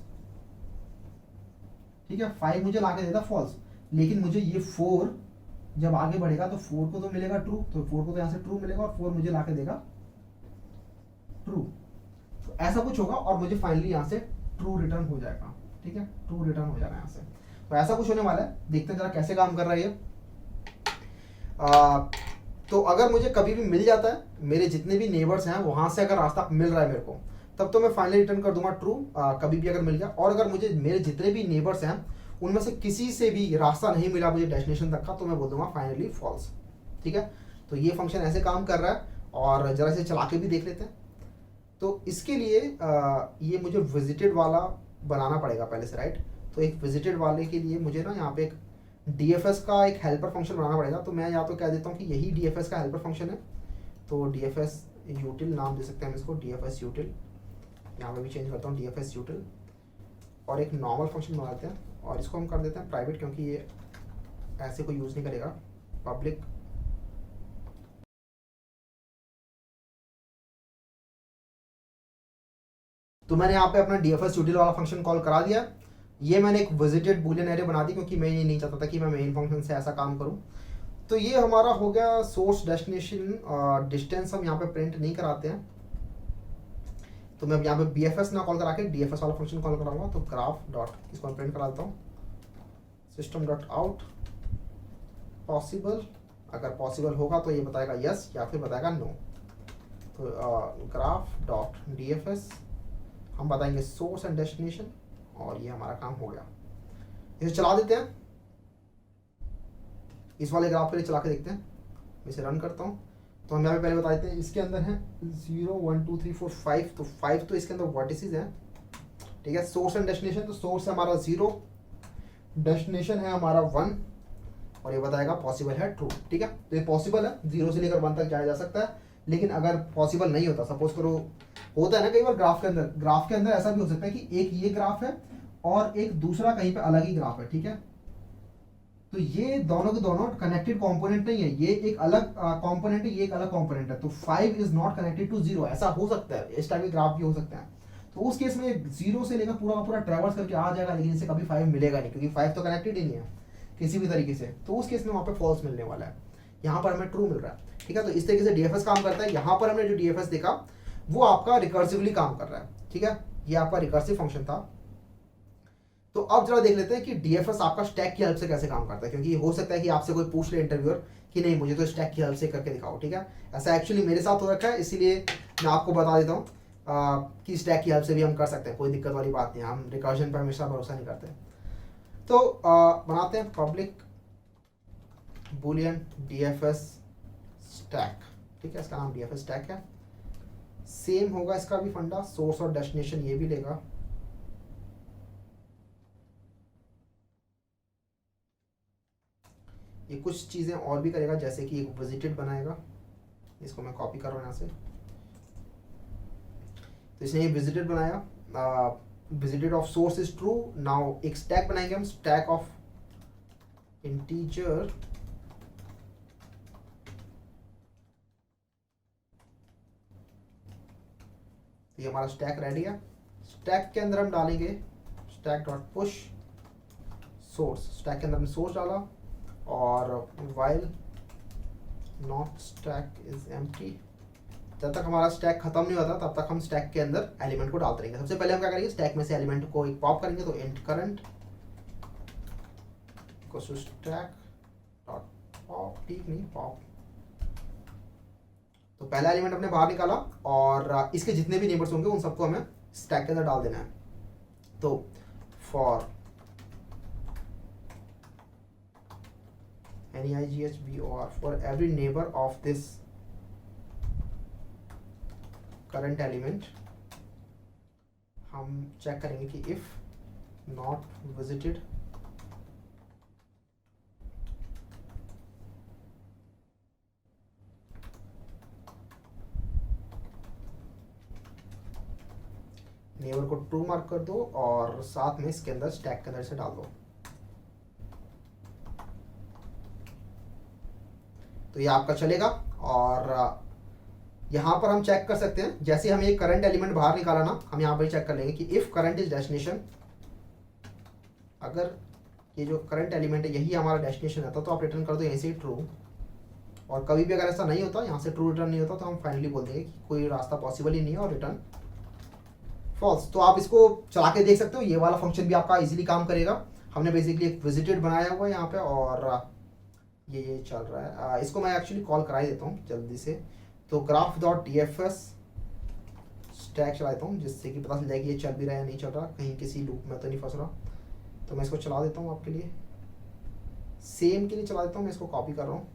ठीक है, 5 मुझे लाके देता फॉल्स, लेकिन मुझे ये 4 जब आगे बढ़ेगा तो 4 को तो मिलेगा ट्रू, तो 4 को तो यहाँ से ट्रू मिलेगा, और 4 मुझे लाके देगा ट्रू। तो ऐसा कुछ होगा और मुझे फाइनली यहाँ से ट्रू रिटर्न हो जाएगा। ठीक है, ट्रू रिटर्न हो जाएगा यहाँ से। तो ऐसा कुछ होने वाला है, देखते हैं जरा कैसे काम कर रहा है ये। तो अगर मुझे कभी भी मिल जाता है, मेरे जितने भी नेबर्स हैं वहां से अगर रास्ता मिल रहा है मेरे को, तब तो मैं फाइनली रिटर्न कर दूंगा ट्रू, कभी भी अगर मिल गया। और अगर मुझे मेरे जितने भी नेबर्स हैं उनमें से किसी से भी रास्ता नहीं मिला मुझे डेस्टिनेशन तक का, तो मैं बोल दूंगा फाइनली फॉल्स। ठीक है, तो ये फंक्शन ऐसे काम कर रहा है, और जरा इसे चला के भी देख लेते हैं। तो इसके लिए ये मुझे विजिटेड वाला बनाना पड़ेगा पहले से, राइट। तो एक विजिटेड वाले के लिए मुझे ना यहाँ पे एक डीएफएस का एक हेल्पर फंक्शन बनाना पड़ेगा। तो मैं या तो कह देता हूँ कि यही डीएफएस का हेल्पर फंक्शन है, तो डीएफएस यूटिल नाम दे सकते हैं हम इसको, डीएफएस यूटिल। यहाँ पे भी चेंज करता हूँ डीएफएस यूटिल, और एक नॉर्मल फंक्शन बनाते हैं, और इसको हम कर देते हैं प्राइवेट, क्योंकि ये ऐसे कोई यूज़ नहीं करेगा। पब्लिक तो मैंने यहाँ पे अपना डीएफएस यूटिल वाला फंक्शन कॉल करा दिया। ये मैंने एक विजिटेड बूलियन एरे बना दी, क्योंकि मैं ये नहीं चाहता था कि मैं मेन फंक्शन से ऐसा काम करूँ। तो ये हमारा हो गया सोर्स डेस्टिनेशन। डिस्टेंस हम यहाँ पे प्रिंट नहीं कराते हैं, तो मैं यहाँ पे BFS ना कॉल करा के DFS वाला फंक्शन कॉल कराऊंगा। तो ग्राफ डॉट, इसको मैं प्रिंट करा देता हूँ, सिस्टम डॉट आउट पॉसिबल, अगर पॉसिबल होगा तो ये बताएगा यस या फिर बताएगा नो। तो ग्राफ डॉट DFS हम बताएंगे सोर्स एंड डेस्टिनेशन, और ये हमारा काम हो गया। इसे चला देते हैं, इस वाले ग्राफ के लिए चला के देखते हैं। मैं इसे रन करता हूँ। तो हम यहाँ पे पहले बता देते हैं, इसके अंदर है 0 1 2 3 4 5, तो 5 तो इसके अंदर वर्टिसेस हैं, ठीक है। सोर्स एंड डेस्टिनेशन, तो सोर्स है हमारा 0, डेस्टिनेशन है हमारा 1, और ये बताएगा पॉसिबल है ट्रू, ठीक है। तो ये पॉसिबल है, 0 से लेकर 1 तक जाया जा सकता है। लेकिन अगर पॉसिबल नहीं होता, सपोज करो होता है ना कई बार ग्राफ के अंदर ऐसा भी हो सकता है कि एक ये ग्राफ है और एक दूसरा कहीं पे अलग ही ग्राफ है, ठीक है। तो ये दोनों के दोनों कनेक्टेड कंपोनेंट नहीं है, ये एक अलग कंपोनेंट है, ये एक अलग कंपोनेंट है। तो 5 इज नॉट कनेक्टेड टू 0, ऐसा हो सकता है, इस टाइप के ग्राफ भी हो सकते हैं। तो उस केस में 0 से लेकर पूरा पूरा ट्रेवर्स करके आ जाएगा, लेकिन इसे कभी 5 मिलेगा नहीं, क्योंकि 5 तो कनेक्टेड ही नहीं है किसी भी तरीके से। तो उस केस में वहां पे फॉल्स मिलने वाला है, यहाँ पर हमें ट्रू मिल रहा है, ठीक है। तो इस तरीके से DFS काम करता है। यहाँ पर हमने जो DFS देखा वो आपका रिकर्सिवली काम कर रहा है, ठीक है। ये आपका रिकर्सिव फंक्शन था। तो अब जरा देख लेते हैं कि DFS आपका स्टैक की हेल्प से कैसे काम करता है, क्योंकि हो सकता है कि आपसे कोई पूछ ले इंटरव्यूअर कि नहीं मुझे तो स्टैक की हेल्प से करके दिखाओ, ठीक है। ऐसा एक्चुअली मेरे साथ हो रखा है, इसीलिए मैं आपको बता देता हूँ कि स्टैक की हेल्प से भी हम कर सकते हैं, कोई दिक्कत वाली बात नहीं है। हम रिकर्जन पर हमेशा भरोसा नहीं करते। तो बनाते हैं पब्लिक बूलियन DFS स्टैक, ठीक है। इसका नाम DFS स्टैक है। सेम होगा इसका भी फंडा, सोर्स और डेस्टिनेशन ये भी लेगा। ये कुछ चीज़ें और भी करेगा, जैसे कि एक विजिटेड बनाएगा, इसको मैं कॉपी कर रहा हूँ यहाँ से। तो इसने ये विजिटेड बनाया, visited of source is true. Now एक स्टैक बनाएंगे हम, स्टैक ऑफ इंटीजर ये हमारा स्टैक रेडी है। स्टैक के अंदर हम डालेंगे stack dot push source. Stack के अंदर हमने सोर्स डाला, और while not stack is empty, जब तक हमारा स्टैक खत्म नहीं होता तब तक हम स्टैक के अंदर एलिमेंट को डालते रहेंगे। सबसे पहले हम क्या करेंगे, स्टैक में से एलिमेंट को एक पॉप करेंगे। तो int current stack dot pop, ठीक नहीं पॉप। तो पहला एलिमेंट हमने बाहर निकाला, और इसके जितने भी नेबर्स होंगे उन सबको हमें स्टैक के अंदर डाल देना है। तो for NEIGHBOR for every neighbor of this current element, हम चेक करेंगे कि if not visited नेबर को ट्रू मार्क कर दो, और साथ में इसके अंदर स्टैक के अंदर से डाल दो। तो ये आपका चलेगा। और यहाँ पर हम चेक कर सकते हैं, जैसे हम ये करंट एलिमेंट बाहर निकाला ना, हम यहाँ पर चेक कर लेंगे कि इफ करंट इज डेस्टिनेशन, अगर ये जो करंट एलिमेंट है यही हमारा डेस्टिनेशन रहता तो आप रिटर्न कर दो यहीं से ट्रू। और कभी भी अगर ऐसा नहीं होता, यहाँ से ट्रू रिटर्न नहीं होता, तो हम फाइनली बोल देंगे कि कोई रास्ता पॉसिबल ही नहीं है और रिटर्न फॉल्स। तो आप इसको चला के देख सकते हो, ये वाला फंक्शन भी आपका इजीली काम करेगा। हमने बेसिकली एक विजिटेड बनाया हुआ है यहाँ पे, और ये चल रहा है। इसको मैं एक्चुअली कॉल करा ही देता हूँ जल्दी से। तो ग्राफ डॉट DFS स्टैक चला देता हूँ, जिससे कि पता चल जाए कि ये चल भी रहा है नहीं चल रहा, कहीं किसी लूप में तो नहीं फंस रहा। तो मैं इसको चला देता हूँ आपके लिए, सेम के लिए चला देता हूँ। मैं इसको कॉपी कर रहा हूँ।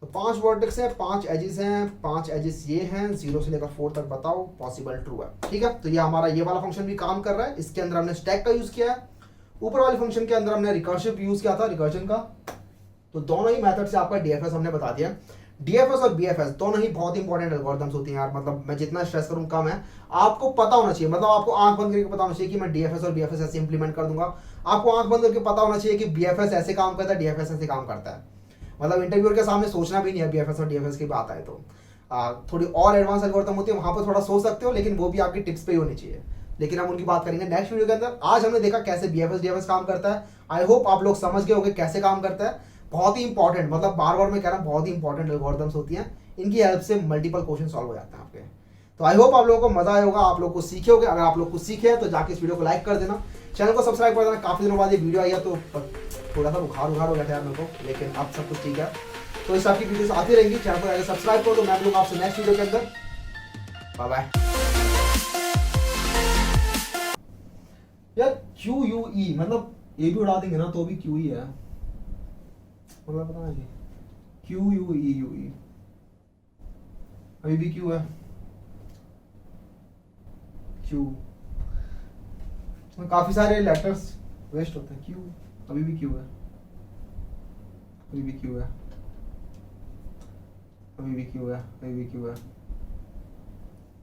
तो 5 वर्टेक्स है, 5 एजेस हैं, 5 एजेस ये हैं, 0 से लेकर 4 तक बताओ पॉसिबल ट्रू है, ठीक है। तो ये हमारा ये वाला फंक्शन भी काम कर रहा है। इसके अंदर हमने स्टैक का यूज किया है, ऊपर वाले फंक्शन के अंदर हमने रिकर्सिव यूज किया था, रिकर्जन का। तो दोनों ही मेथड से आपका DFS हमने बता दिया। DFS और BFS दोनों ही बहुत इंपॉर्टेंट एल्गोरिथम्स होती हैं यार, मतलब मैं जितना स्ट्रेस करूं कम है। आपको पता होना चाहिए, मतलब आपको आंख बंद करके पता होना चाहिए कि मैं DFS और BFS ऐसे इंप्लीमेंट कर दूंगा। आपको आंख बंद करके पता होना चाहिए कि BFS ऐसे काम करता है, DFS ऐसे काम करता है। मतलब इंटरव्यूअर के सामने सोचना भी नहीं है BFS और DFS की बात आए तो। थोड़ी और एडवांस एल्गोरिथम होती है, वहां पर थोड़ा सोच सकते हो, लेकिन वो भी आपकी टिप्स पे ही होनी चाहिए। लेकिन हम उनकी बात करेंगे नेक्स्ट वीडियो के अंदर। आज हमने देखा कैसे BFS DFS काम करता है। आई होप आप लोग समझ गए होंगे कैसे काम करता है। बहुत ही इंपॉर्टेंट, मतलब बार बार मैं कह रहा हूँ, बहुत ही इंपॉर्टेंट एल्गोरिथम्स होती हैं। इनकी हेल्प से मल्टीपल क्वेश्चन सॉल्व हो जाते हैं आपके। तो आई होप आप लोगों को मजा आया होगा, आप लोग को सीखे होगे। अगर आप लोग कुछ सीखे हैं तो जाके इस वीडियो को लाइक कर देना, चैनल को सब्सक्राइब कर देना। काफी दिनों बाद ये वीडियो आई है तो थोड़ा सा बुखार हो गया था यार मेरे को, लेकिन अब सब कुछ ठीक है। तो इस आपकी वीडियोस आती रहेंगी, चैनल को जाकर सब्सक्राइब करो। तो मैं मिलूंगा आपसे नेक्स्ट वीडियो के अंदर। Bye bye. यार QUE मतलब ये भी उड़ा देंगे ना तो भी QE है, मतलब पता नहीं QUE अभी भी Q है, Q काफी सारे लेटर्स वेस्ट होते हैं। Q अभी भी Q है, अभी भी Q है, अभी भी Q है, अभी भी Q है,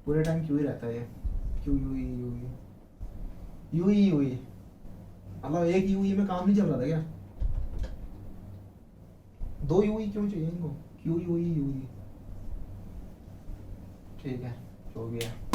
पूरे टाइम Q ही रहता है ये। QUE UE मतलब एक UE में काम नहीं चल रहा था क्या? 2 UE क्यों चाहिए इनको? QUE ठीक है, जो भी है।